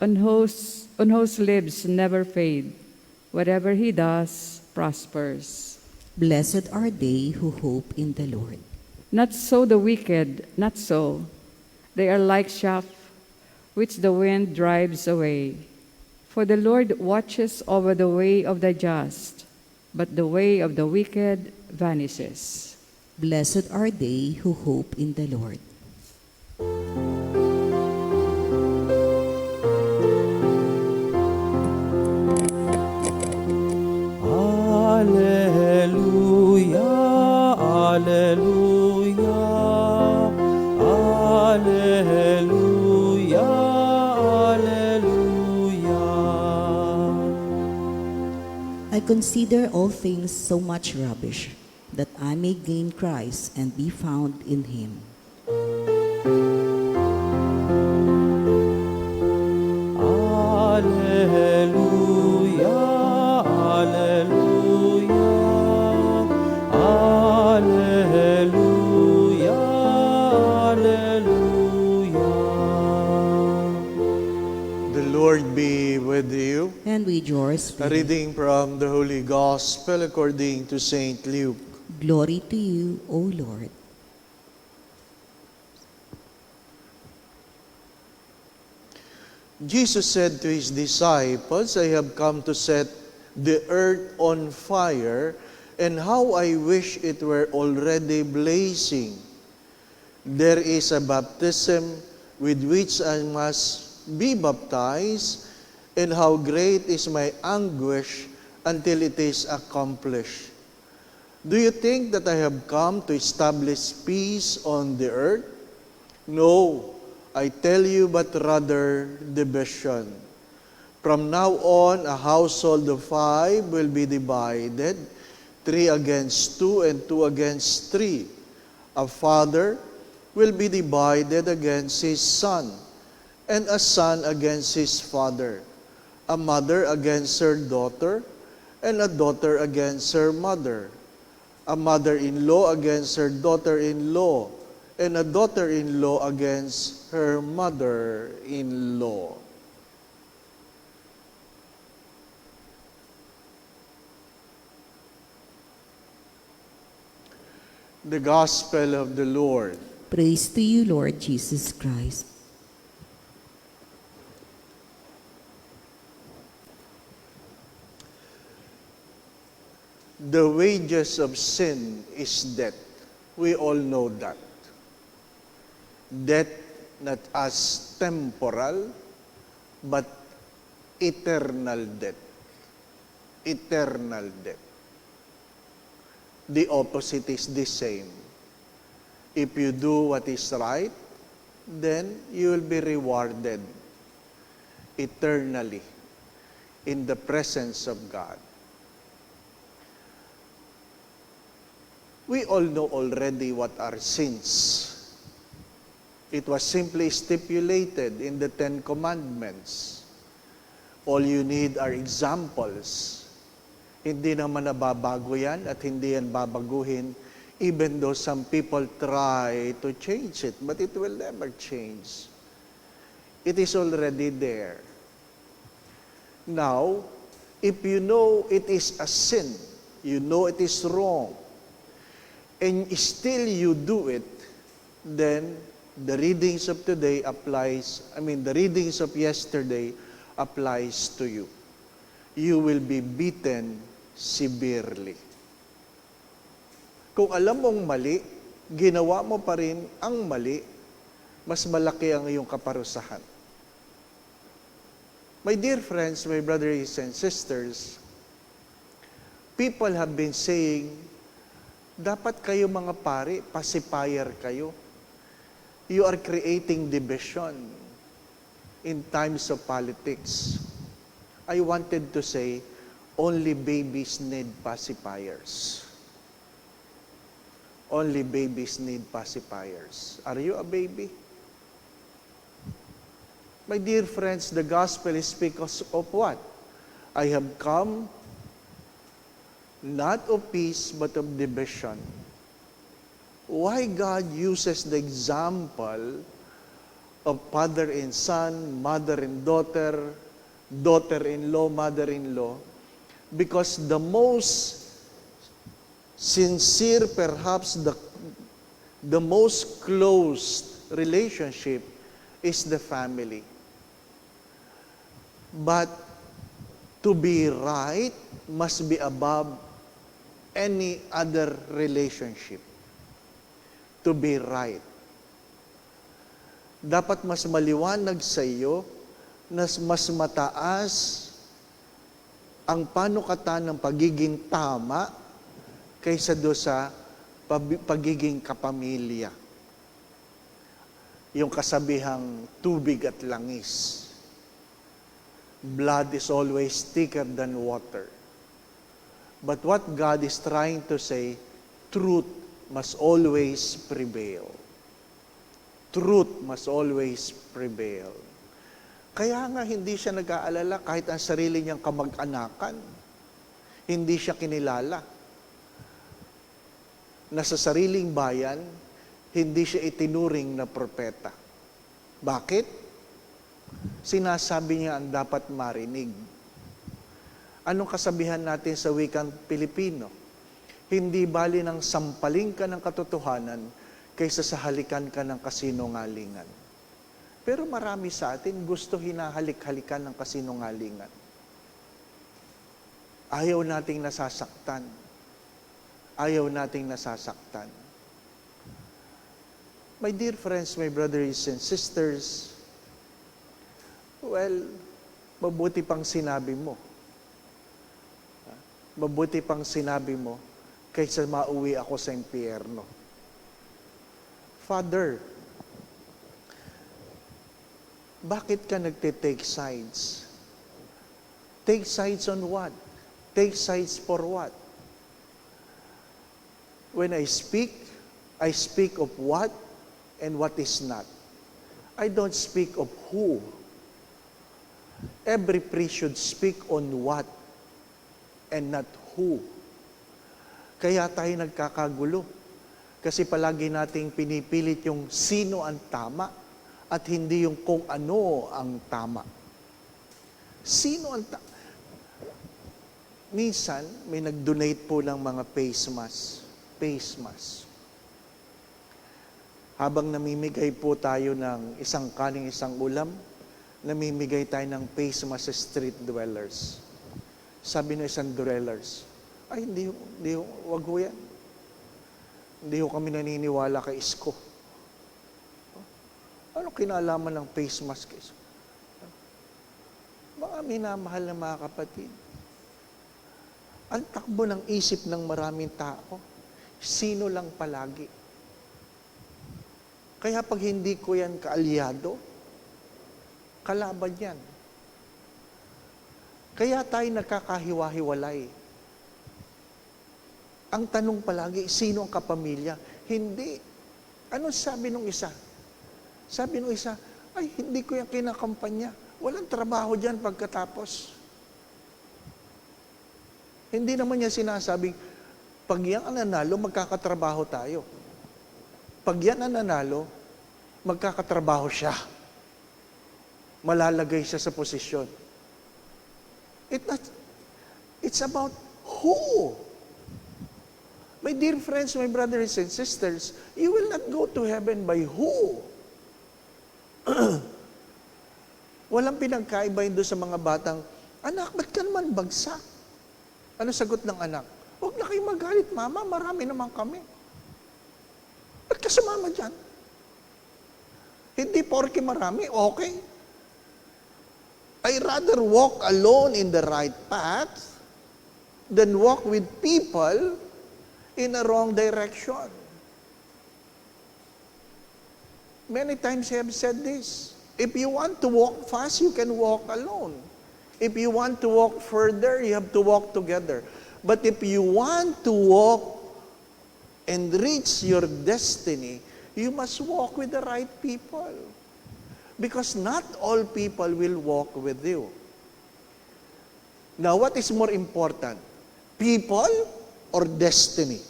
on whose leaves never fade. Whatever he does prospers. Blessed are they who hope in the Lord. Not so the wicked, not so. They are like chaff which the wind drives away. For the Lord watches over the way of the just, but the way of the wicked vanishes. Blessed are they who hope in the Lord. Alleluia, alleluia, alleluia, alleluia. I consider all things so much rubbish, that I may gain Christ and be found in him. Alleluia, alleluia, alleluia, alleluia. The Lord be with you. And with your A spirit, reading from the Holy Gospel according to Saint Luke. glory to you, O Lord. Jesus said to his disciples, I have come to set the earth on fire, and how I wish it were already blazing. There is a baptism with which I must be baptized, and how great is my anguish until it is accomplished. Do you think that I have come to establish peace on the earth? No, I tell you, but rather division. From now on, a household of 5 will be divided, 3 against 2 and 2 against 3. A father will be divided against his son, and a son against his father, a mother against her daughter, and a daughter against her mother, a mother-in-law against her daughter-in-law, and a daughter-in-law against her mother-in-law. The Gospel of the Lord. Praise to you, Lord Jesus Christ. The wages of sin is death. We all know that. Death not as temporal, but eternal death. Eternal death. The opposite is the same. If you do what is right, then you will be rewarded eternally in the presence of God. We all know already what are sins. It was simply stipulated in the 10 Commandments. All you need are examples. Hindi naman nababago yan at hindi yan babaguhin, even though some people try to change it, but it will never change. It is already there. Now, if you know it is a sin, you know it is wrong, and still you do it, then the readings of today the readings of yesterday applies to you. You will be beaten severely. Kung alam mong mali, ginawa mo pa rin ang mali, mas malaki ang iyong kaparusahan. My dear friends, my brothers and sisters, people have been saying, dapat kayo mga pari, pacifier kayo. You are creating division in times of politics. I wanted to say, only babies need pacifiers. Only babies need pacifiers. Are you a baby? My dear friends, the gospel is because of what? I have come not of peace but of division. Why God uses the example of father and son, mother and daughter, daughter-in-law, mother-in-law? Because the most sincere, perhaps the most close relationship is the family. But to be right must be above any other relationship. To be right. Dapat mas maliwanag sa iyo, mas mataas ang panukatan ng pagiging tama kaysa do sa pagiging kapamilya. Yung kasabihang tubig at langis. Blood is always thicker than water. But what God is trying to say, truth must always prevail. Truth must always prevail. Kaya nga hindi siya nag-aalala kahit ang sarili niyang kamag-anakan. Hindi siya kinilala. Nasa sariling bayan, hindi siya itinuring na propeta. Bakit? Sinasabi niya ang dapat marinig. Anong kasabihan natin sa wikang Pilipino? Hindi bali ng sampaling ka ng katotohanan kaysa sa halikan ka ng kasinungalingan. Pero marami sa atin gusto hinahalik-halikan ng kasinungalingan. Ayaw nating nasasaktan. Ayaw nating nasasaktan. My dear friends, my brothers and sisters, well, mabuti pang sinabi mo. Mabuti pang sinabi mo kaysa mauwi ako sa impyerno. Father, bakit ka nagte-take sides? Take sides on what? Take sides for what? When I speak of what and what is not. I don't speak of who. Every priest should speak on what and not who. Kaya tayo nagkakagulo. Kasi palagi nating pinipilit yung sino ang tama at hindi yung kung ano ang tama. Sino ang tama? Minsan, may nag-donate po ng mga face mask. Face mask. Habang namimigay po tayo ng isang kaning, isang ulam, namimigay tayo ng face mask sa street dwellers. Sabi ng isang dwellers, ay hindi, wag ho yan. Hindi ho kami naniniwala kay Isko. Ano kinalaman ng face mask kay Isko? Mga minamahal na mga kapatid. Ang takbo ng isip ng maraming tao, sino lang palagi. Kaya pag hindi ko yan kaalyado, kalaban yan. Kaya tayo nagkakahiwa-hiwalay. Ang tanong palagi, sino ang kapamilya? Hindi. Ano sabi nung isa? Sabi nung isa, ay hindi ko yan kinakampanya. Walang trabaho dyan pagkatapos. Hindi naman niya sinasabing, pag yan ang nanalo, magkakatrabaho tayo. Pag yan ang nanalo, magkakatrabaho siya. Malalagay siya sa posisyon. It's about who? My dear friends, my brothers and sisters, you will not go to heaven by who? Walang pinagkaiba doon sa mga batang, anak, ba't ka naman bagsak? Ano sagot ng anak? Huwag na kayo magalit, mama, marami naman kami. Ba't ka sumama dyan? Hindi porke marami, okay. I rather walk alone in the right path than walk with people in a wrong direction. Many times I have said this. If you want to walk fast, you can walk alone. If you want to walk further, you have to walk together. But if you want to walk and reach your destiny, you must walk with the right people. Because not all people will walk with you. Now, what is more important? People or destiny?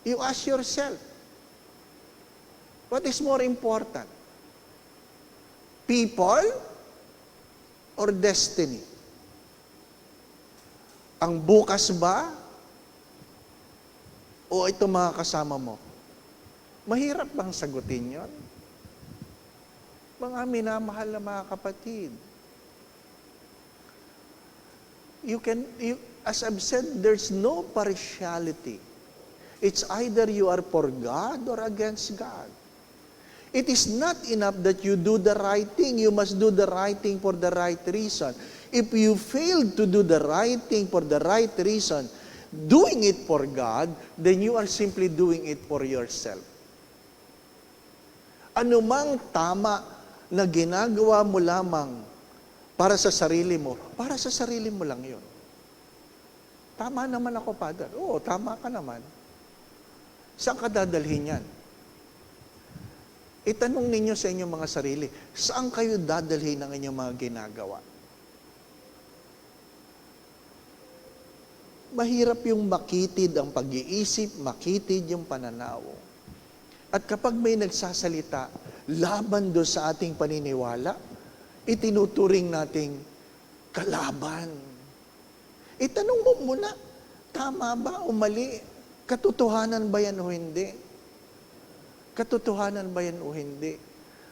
You ask yourself, what is more important? People or destiny? Ang bukas ba? O ito mga kasama mo? Mahirap bang sagutin yon? Mga minamahal na mga kapatid. As I've said, there's no partiality. It's either you are for God or against God. It is not enough that you do the right thing. You must do the right thing for the right reason. If you fail to do the right thing for the right reason, doing it for God, then you are simply doing it for yourself. Anumang tama na ginagawa mo lamang para sa sarili mo lang yun. Tama naman ako, Father. Oo, tama ka naman. Saan ka dadalhin yan? Itanong ninyo sa inyong mga sarili, saan kayo dadalhin ang inyong mga ginagawa? Mahirap yung makitid ang pag-iisip, makitid yung pananaw. At kapag may nagsasalita, laban doon sa ating paniniwala, itinuturing nating kalaban. Itanong mo muna, tama ba o mali? Katotohanan ba yan o hindi? Katotohanan ba yan o hindi?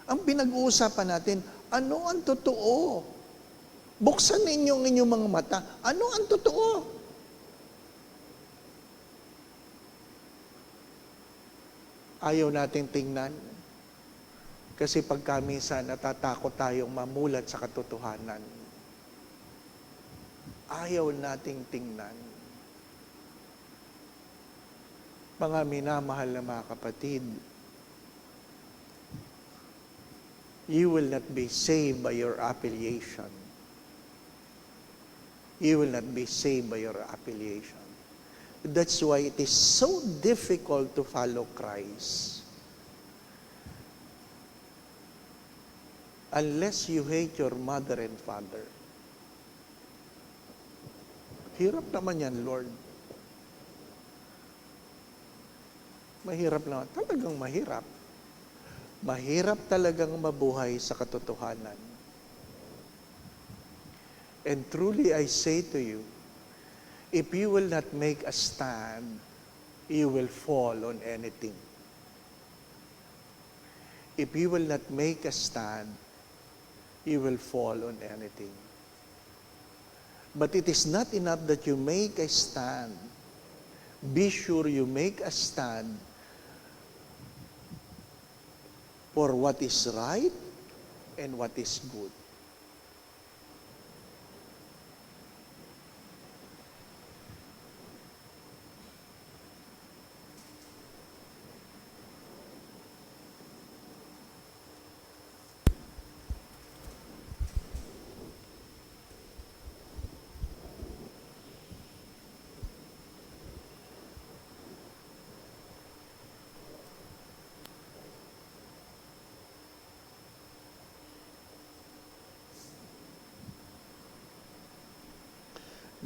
Ang pinag-uusapan natin, ano ang totoo? Buksan ninyo ang inyong mga mata. Ano ang totoo? Ayaw natin tingnan. Kasi pagka minsan natatakot tayong mamulat sa katotohanan. Ayaw nating tingnan. Mga minamahal na mga kapatid, you will not be saved by your affiliation. You will not be saved by your affiliation. That's why it is so difficult to follow Christ. Unless you hate your mother and father. Hirap naman yan, Lord. Mahirap naman. Talagang mahirap. Mahirap talagang mabuhay sa katotohanan. And truly I say to you, if you will not make a stand, you will fall on anything. If you will not make a stand, you will fall on anything. But it is not enough that you make a stand. Be sure you make a stand for what is right and what is good.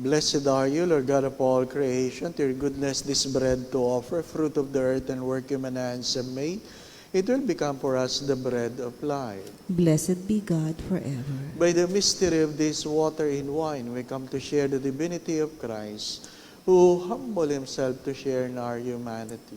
Blessed are you, Lord God of all creation. To your goodness this bread to offer, fruit of the earth and work human hands have made. It will become for us the bread of life. Blessed be God forever. By the mystery of this water and wine, we come to share the divinity of Christ, who humbled himself to share in our humanity.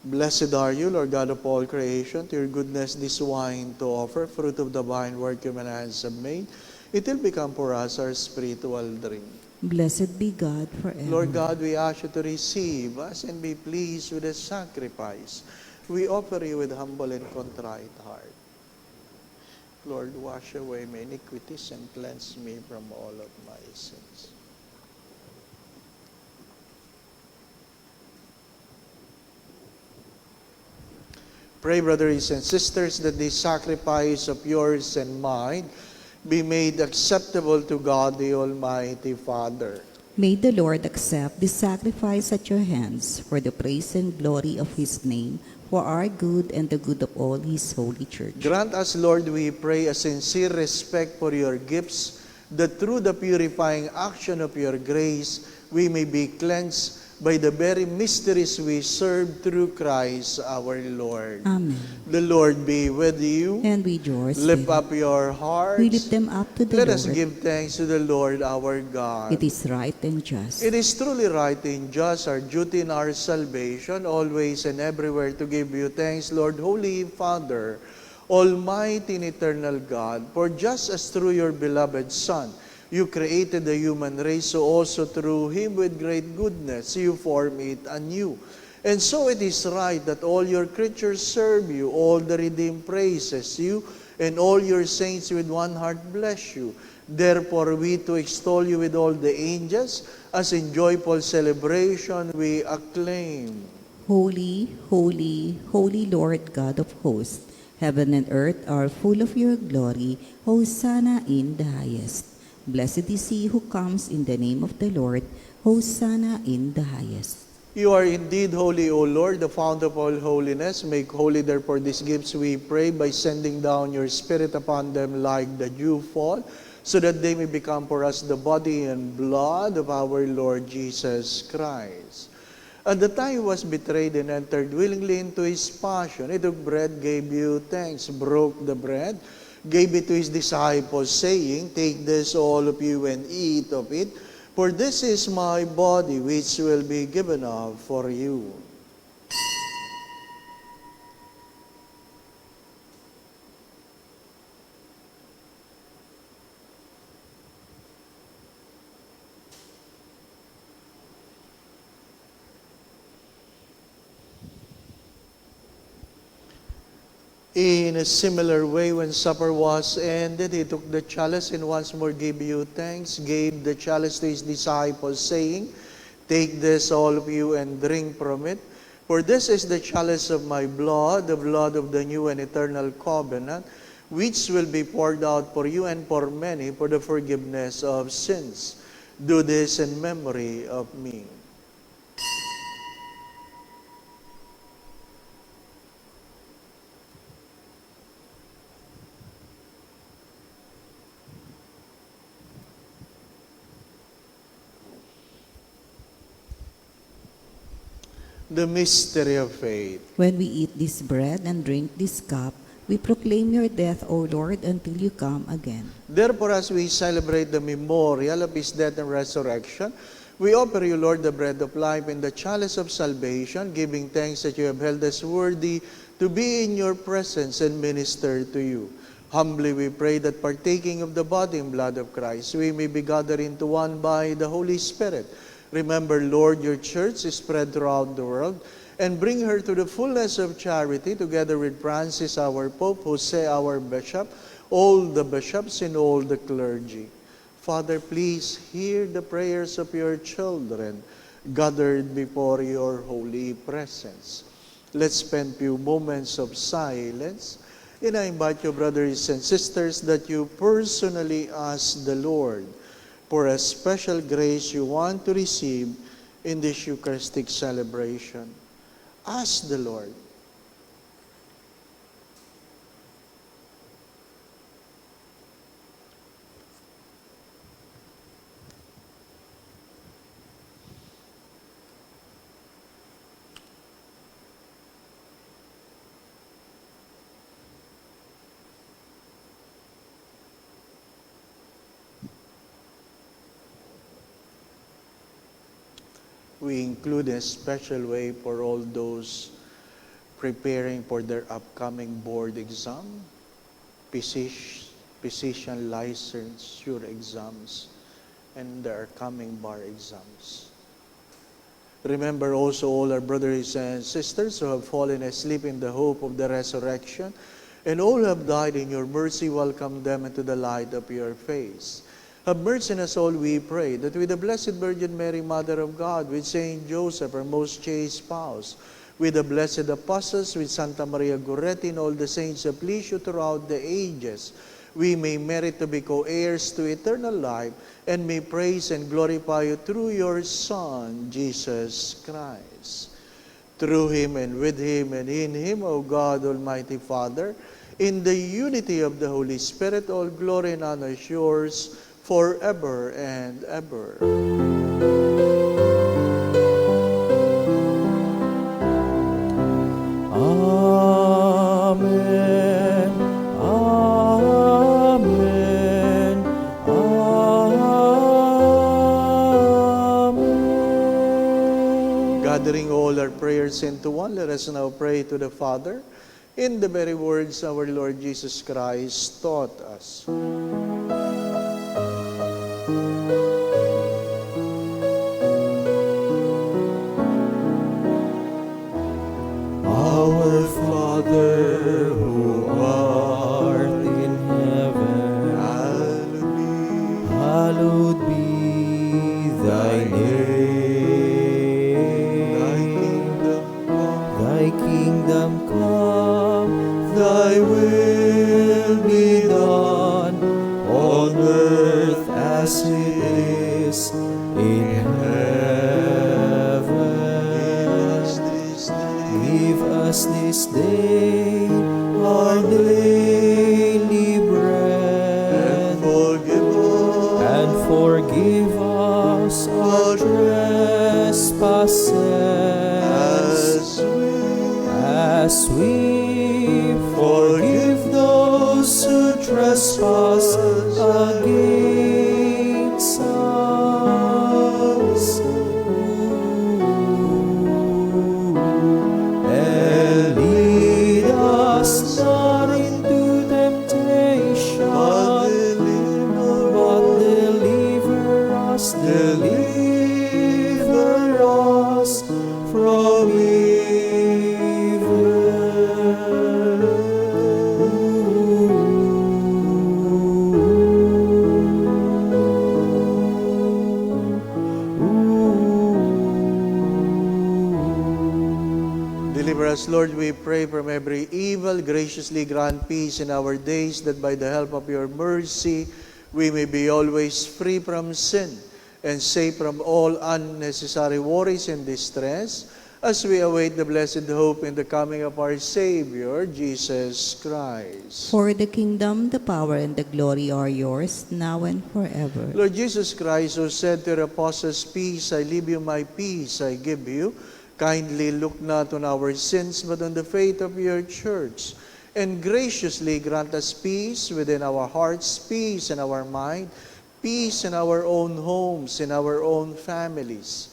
Blessed are you, Lord God of all creation. To your goodness this wine to offer, fruit of the vine, work human hands have made. It will become for us our spiritual drink. Blessed be God forever. Lord God, we ask you to receive us and be pleased with the sacrifice we offer you with humble and contrite heart. Lord, wash away my iniquities and cleanse me from all of my sins. pray, brothers and sisters, that this sacrifice of yours and mine be made acceptable to God, the Almighty Father. May the Lord accept this sacrifice at your hands for the praise and glory of his name, for our good and the good of all his holy church. Grant us, Lord, we pray, a sincere respect for your gifts, that through the purifying action of your grace, we may be cleansed by the very mysteries we serve through Christ our Lord. Amen. The Lord be with you. And with yours, Lift up your hearts. we lift them up to the Let Lord. us give thanks to the Lord our God. It is right and just. It is truly right and just, our duty in our salvation, always and everywhere to give you thanks, Lord, Holy Father, Almighty and eternal God, for just as through your beloved Son, you created the human race, so also through him with great goodness you form it anew. And so it is right that all your creatures serve you, all the redeemed praises you, and all your saints with one heart bless you. Therefore we to extol you with all the angels, as in joyful celebration we acclaim. Holy, holy, holy Lord God of hosts, heaven and earth are full of your glory. Hosanna in the highest. Blessed is he who comes in the name of the Lord. Hosanna in the highest. You are indeed holy, O Lord, the fount of all holiness. Make holy, therefore, these gifts, we pray, by sending down your Spirit upon them like the dew fall, so that they may become for us the body and blood of our Lord Jesus Christ. At the time he was betrayed and entered willingly into his passion, he took bread, gave you thanks, broke the bread, gave it to his disciples, saying, Take this, all of you, and eat of it, for this is my body, which will be given up for you. In a similar way, when supper was ended, he took the chalice and once more gave you thanks, gave the chalice to his disciples, saying, Take this, all of you, and drink from it. For this is the chalice of my blood, the blood of the new and eternal covenant, which will be poured out for you and for many for the forgiveness of sins. Do this in memory of me. The mystery of faith. When we eat this bread and drink this cup, we proclaim your death, O Lord, until you come again. Therefore, as we celebrate the memorial of his death and resurrection, we offer you, Lord, the bread of life and the chalice of salvation, giving thanks that you have held us worthy to be in your presence and minister to you. Humbly we pray that partaking of the body and blood of Christ, we may be gathered into one by the Holy Spirit. Remember, Lord, your church is spread throughout the world, and bring her to the fullness of charity, together with Francis, our Pope, Jose, our Bishop, all the bishops and all the clergy. Father, please hear the prayers of your children gathered before your holy presence. Let's spend few moments of silence, and I invite you, brothers and sisters, that you personally ask the Lord for a special grace you want to receive in this Eucharistic celebration. Ask the Lord. We include a special way for all those preparing for their upcoming board exam, physician licensure exams, and their coming bar exams. Remember also all our brothers and sisters who have fallen asleep in the hope of the resurrection, and all who have died in your mercy, welcome them into the light of your face. Have mercy on us all, we pray, that with the Blessed Virgin Mary, Mother of God, with Saint Joseph, our most chaste spouse, with the blessed apostles, with Santa Maria Goretti, and all the saints who please you throughout the ages, we may merit to be co-heirs to eternal life, and may praise and glorify you through your Son, Jesus Christ. Through him and with him and in him, O God, Almighty Father, in the unity of the Holy Spirit, all glory and honor is yours forever and ever. Amen. Amen. Amen. Gathering all our prayers into one, let us now pray to the Father in the very words our Lord Jesus Christ taught us. Our Father who art in heaven, hallowed be thy name. Thy kingdom come, thy will be done on earth as it is in heaven. Give us this day our daily bread, and forgive us our trespasses, as we forgive those who trespass against us. And lead us not into temptation, but deliver us from Deliver us, Lord, we pray, from every evil. Graciously grant peace in our days, that by the help of your mercy we may be always free from sin and safe from all unnecessary worries and distress, as we await the blessed hope in the coming of our Savior, Jesus Christ. For the kingdom, the power, and the glory are yours, now and forever. Lord Jesus Christ, who said to your apostles, "Peace I leave you, my peace I give you," kindly look not on our sins, but on the faith of your church, and graciously grant us peace within our hearts, peace in our mind, peace in our own homes, in our own families,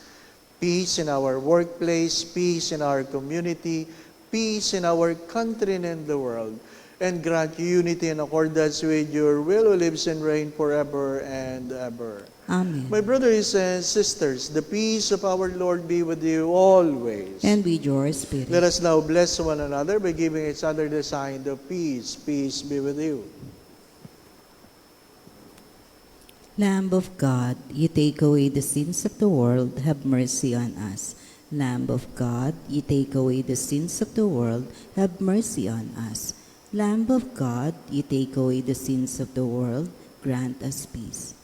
peace in our workplace, peace in our community, peace in our country and in the world, and grant unity in accordance with your will, who lives and reigns forever and ever. Amen. My brothers and sisters, the peace of our Lord be with you always. And with your spirit. Let us now bless one another by giving each other the sign of peace. Peace be with you. Lamb of God, you take away the sins of the world, have mercy on us. Lamb of God, you take away the sins of the world, have mercy on us. Lamb of God, you take away the sins of the world, grant us peace.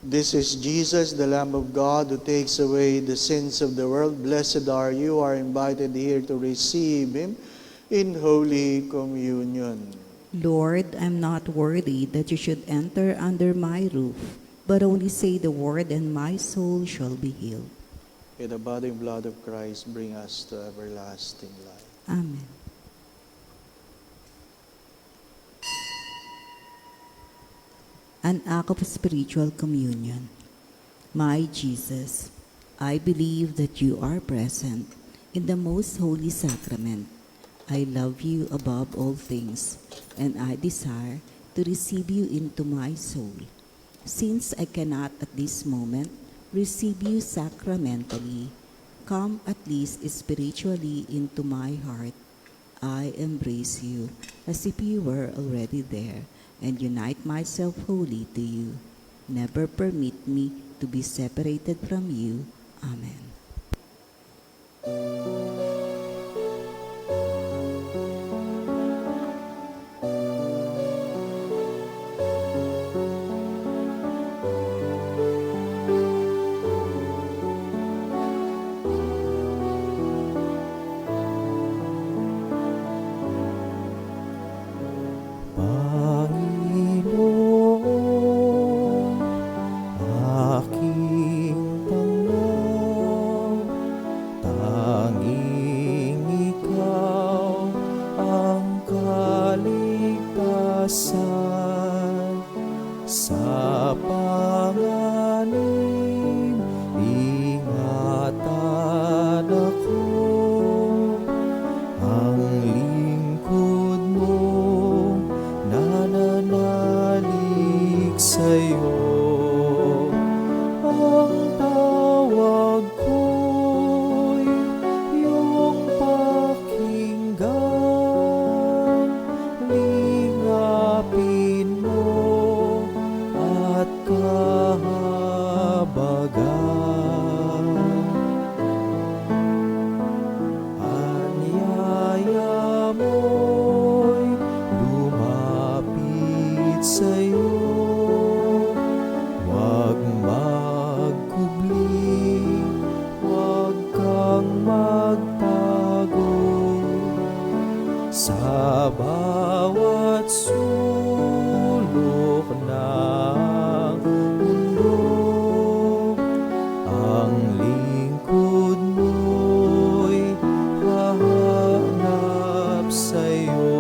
This is Jesus, the Lamb of God, who takes away the sins of the world. Blessed are you, are invited here to receive him in Holy Communion. Lord, I'm not worthy that you should enter under my roof, but only say the word and my soul shall be healed. May the body and blood of Christ bring us to everlasting life. Amen. An act of spiritual communion. My Jesus, I believe that you are present in the most holy sacrament. I love you above all things, and I desire to receive you into my soul. Since I cannot at this moment receive you sacramentally, Come at least spiritually into my heart. I embrace you as if you were already there and unite myself wholly to you. Never permit me to be separated from you. Amen. Panginoon, aking Panginoon, tanging Ikaw ang kaligtasan. Sa panganib, ingatan ako, ang lingkod mo nananalig sa'yo. Ang tawag ko'y iyong pakinggan, lingapin mo at kahabagan. Anyaya mo'y lumapit sa'yo, huwag magkubli, huwag kang magtago. Sa bawat sulok ng mundo, ang lingkod mo'y hahanap sa'yo.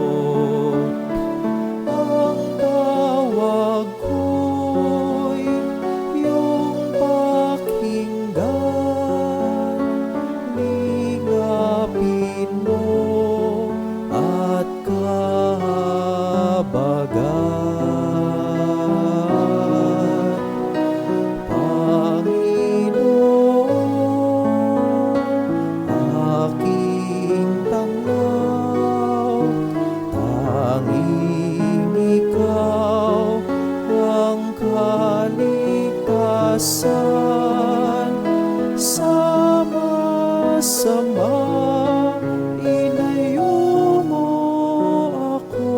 Ang tawag ko'y iyong pakinggan, lingapin mo at kahabagan. Panginoon, aking tanglaw, tanging Ikaw ang kaligtasan. Sama-sama inayo mo ako,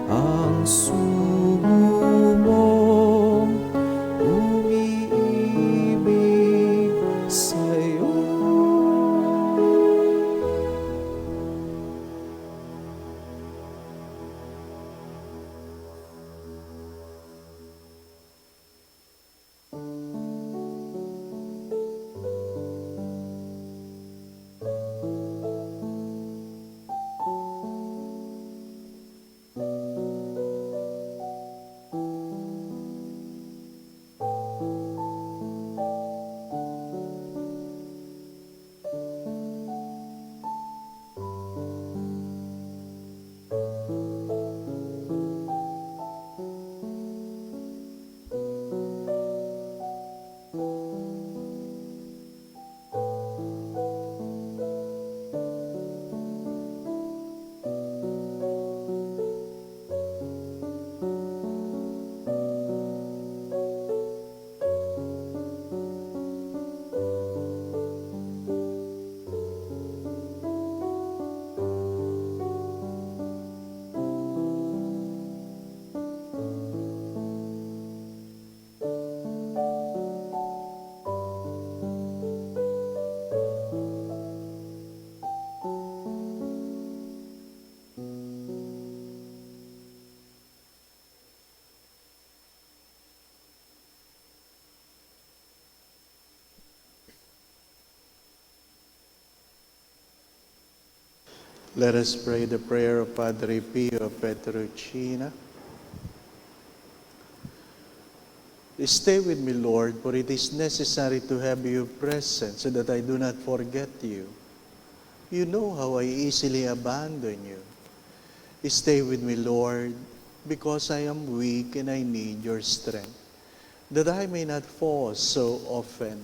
ang sugo mong umiibig sa'yo. Let us pray the prayer of Padre Pio Petruccina. Stay with me, Lord, for it is necessary to have you present so that I do not forget you. You know how I easily abandon you. Stay with me, Lord, because I am weak and I need your strength, that I may not fall so often.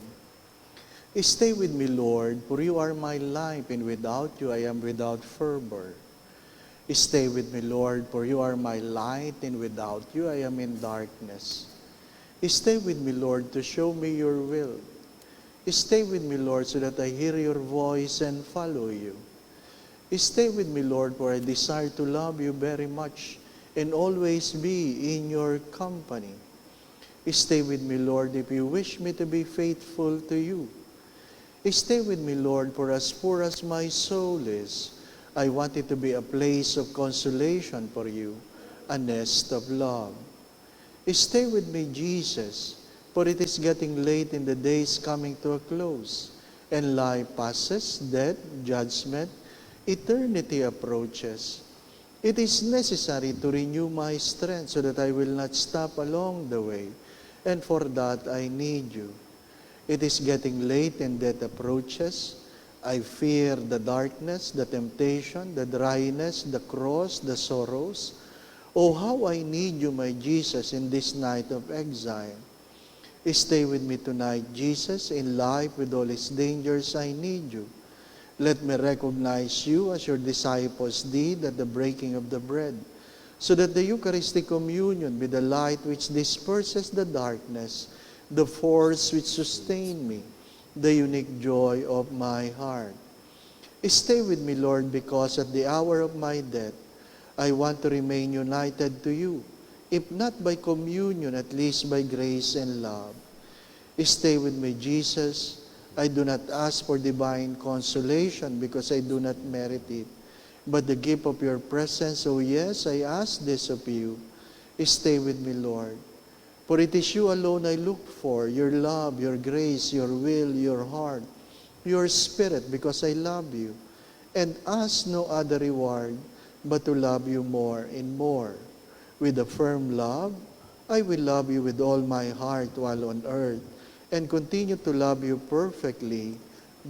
Stay with me, Lord, for you are my life, and without you I am without fervor. Stay with me, Lord, for you are my light, and without you I am in darkness. Stay with me, Lord, to show me your will. Stay with me, Lord, so that I hear your voice and follow you. Stay with me, Lord, for I desire to love you very much and always be in your company. Stay with me, Lord, if you wish me to be faithful to you. Stay with me, Lord, for as poor as my soul is, I want it to be a place of consolation for you, a nest of love. Stay with me, Jesus, for it is getting late in the days coming to a close, and life passes, death, judgment, eternity approaches. It is necessary to renew my strength so that I will not stop along the way, and for that I need you. It is getting late and death approaches. I fear the darkness, the temptation, the dryness, the cross, the sorrows. Oh, how I need you, my Jesus, in this night of exile. Stay with me tonight, Jesus, in life with all its dangers, I need you. Let me recognize you as your disciples did at the breaking of the bread, so that the Eucharistic communion be the light which disperses the darkness, the force which sustains me, the unique joy of my heart. Stay with me, Lord, because at the hour of my death, I want to remain united to you, if not by communion, at least by grace and love. Stay with me, Jesus. I do not ask for divine consolation because I do not merit it, but the gift of your presence. Oh yes, I ask this of you. Stay with me, Lord. For it is you alone I look for, your love, your grace, your will, your heart, your spirit, because I love you, and ask no other reward but to love you more and more. With a firm love, I will love you with all my heart while on earth, and continue to love you perfectly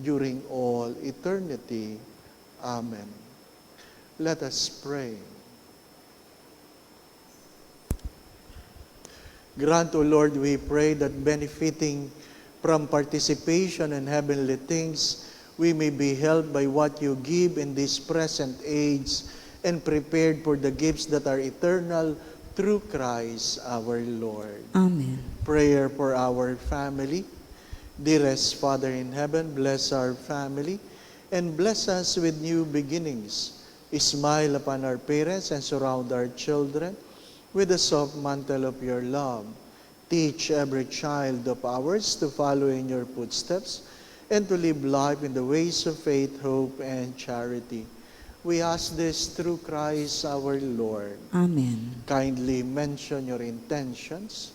during all eternity. Amen. Let us pray. Grant, O Lord, we pray that benefiting from participation in heavenly things, we may be helped by what you give in this present age and prepared for the gifts that are eternal through Christ our Lord. Amen. Prayer for our family. Dearest Father in heaven, bless our family and bless us with new beginnings. Smile upon our parents and surround our children with the soft mantle of your love. Teach every child of ours to follow in your footsteps and to live life in the ways of faith, hope, and charity. We ask this through Christ our Lord. Amen. Kindly mention your intentions.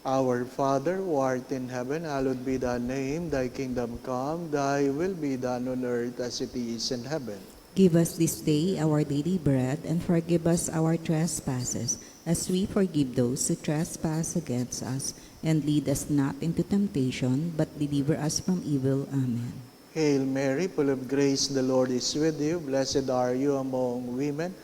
Our Father, who art in heaven, hallowed be thy name. Thy kingdom come, thy will be done on earth as it is in heaven. Give us this day our daily bread, and forgive us our trespasses, as we forgive those who trespass against us. And lead us not into temptation, but deliver us from evil. Amen. Hail Mary, full of grace, the Lord is with you. Blessed are you among women,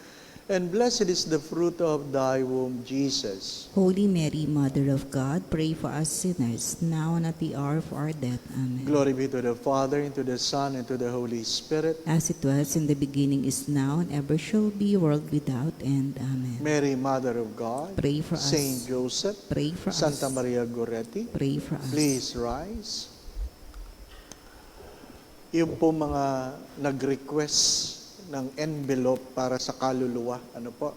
and blessed is the fruit of thy womb, Jesus. Holy Mary, Mother of God, pray for us sinners, now and at the hour of our death. Amen. Glory be to the Father, and to the Son, and to the Holy Spirit. As it was in the beginning, is now, and ever shall be, world without end. Amen. Mary, Mother of God, Pray for us. Saint Joseph, Pray for Santa us. Maria Goretti, Pray for us. please rise. Yung po mga nag-request ng envelope para sa kaluluwa, ano po,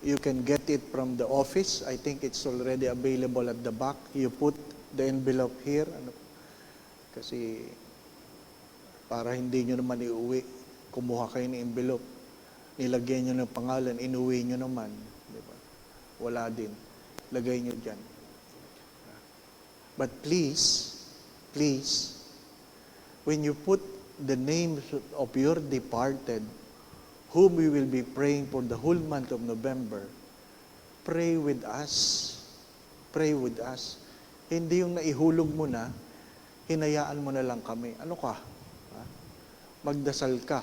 you can get it from the office. I think it's already available at the back. You put the envelope here, ano, kasi para hindi nyo naman iuwi, kumuha kayo ng envelope, nilagyan nyo ng pangalan, inuwi nyo naman, di ba? Wala din. Lagay nyo dyan. But please, when you put the names of your departed, whom we will be praying for the whole month of November, pray with us. Pray with us. Hindi yung naihulog mo na, hinayaan mo na lang kami. Ano ka? Ha? Magdasal ka.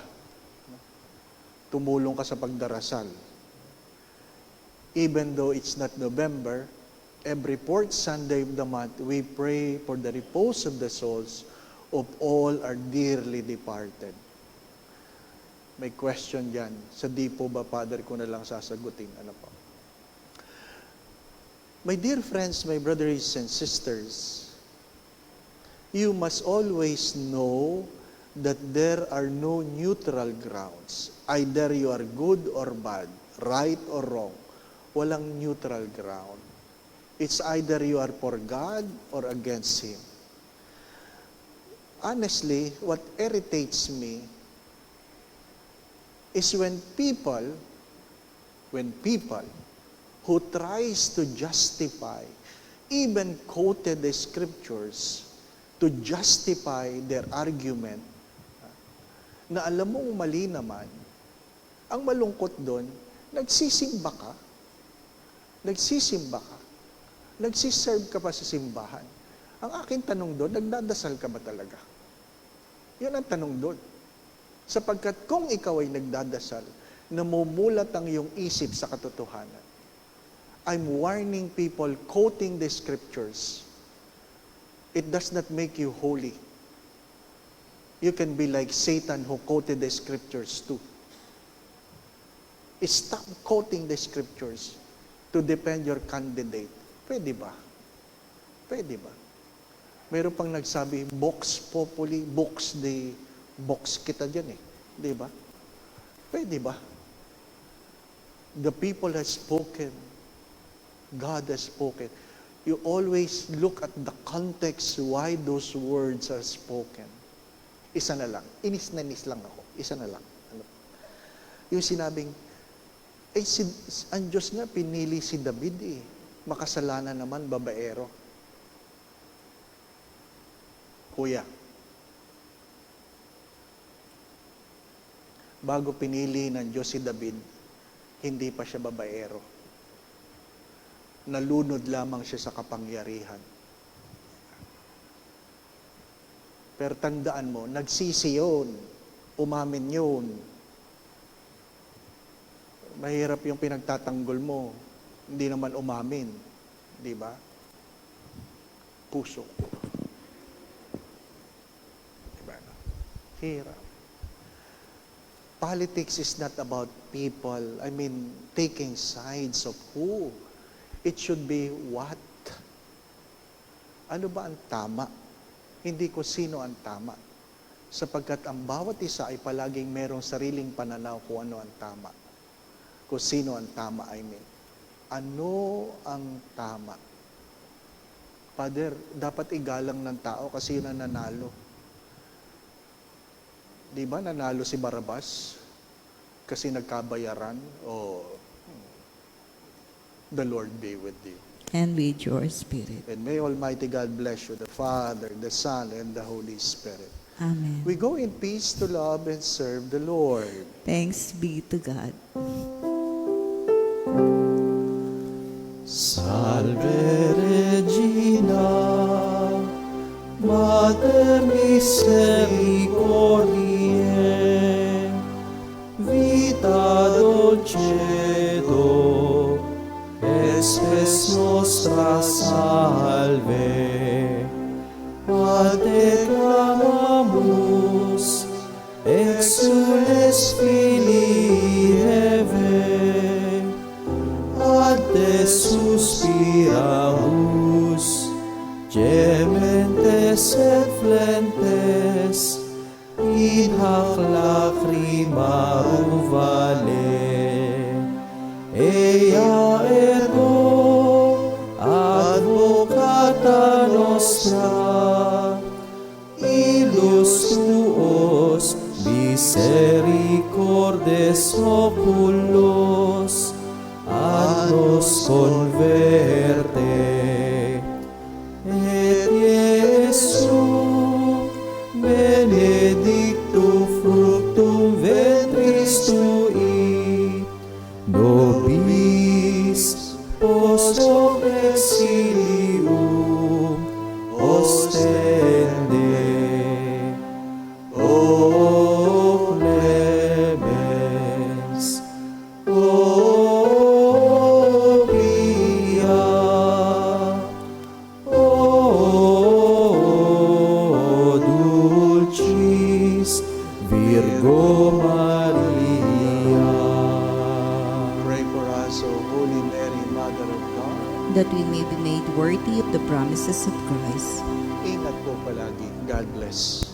tumulong ka sa pagdarasal. Even though it's not November, every fourth Sunday of the month, we pray for the repose of the souls of all our dearly departed. May question dyan. Sa di po ba, Father, ko na lang sasagutin? Ano po? My dear friends, my brothers and sisters, you must always know that there are no neutral grounds. Either you are good or bad, right or wrong. Walang neutral ground. It's either you are for God or against Him. Honestly, what irritates me is when people who tries to justify, even quoted the scriptures to justify their argument, na alam mong mali naman, ang malungkot doon, nagsisimba ka, nagsiserve ka pa sa simbahan. Ang aking tanong doon, nagdadasal ka ba talaga? Yun ang tanong doon. Sapagkat kung ikaw ay nagdadasal, namumulat ang iyong isip sa katotohanan. I'm warning people quoting the scriptures. It does not make you holy. You can be like Satan who quoted the scriptures too. Stop quoting the scriptures to defend your candidate. Pwede ba? Pwede ba? Meron pang nagsabi, Vox Populi, Vox Dei, box kita dyan eh. Di ba? Pwede ba? The people has spoken. God has spoken. You always look at the context why those words are spoken. Isa na lang. Inis na inis lang ako. Isa na lang. Ano? Yung sinabing, ang Diyos nga pinili si David eh. Makasalanan naman, babaero. Kuya, bago pinili ng Diyos si David, hindi pa siya babaero. Nalunod lamang siya sa kapangyarihan. Pero tandaan mo, nagsisi yun. Umamin yun. Mahirap yung pinagtatanggol mo. Hindi naman umamin. Di ba? Puso. Diba? Hirap. Politics is not about people. Taking sides of who. It should be what? Ano ba ang tama? Hindi ko sino ang tama. Sapagkat ang bawat isa ay palaging merong sariling pananaw kung ano ang tama. Kung sino ang tama, Ano ang tama? Father, dapat igalang ng tao kasi yun ang nanalo. Di ba nanalo si Barabas? Kasi nagkabayaran? The Lord be with you. And with your spirit. And may Almighty God bless you, the Father, the Son, and the Holy Spirit. Amen. We go in peace to love and serve the Lord. Thanks be to God. Salve Regina, Mater Misericordiae, vita dulcedo, espes nostra salve. Ad te clamamus, exules Filii Eve, ad te suspiramus, gementes et flentes, in hac lacrimarum vale. Ea ergo, advocata nostra, illus tuos misericordes oculos, ad nos converte. Et Iesu, benedictum fructum ventris tui, nobis post hoc exilium ostende. O clemens. us, O Holy Mary, Mother of God. that we may be made worthy of the promises of Christ. Ingat po palagi. God bless.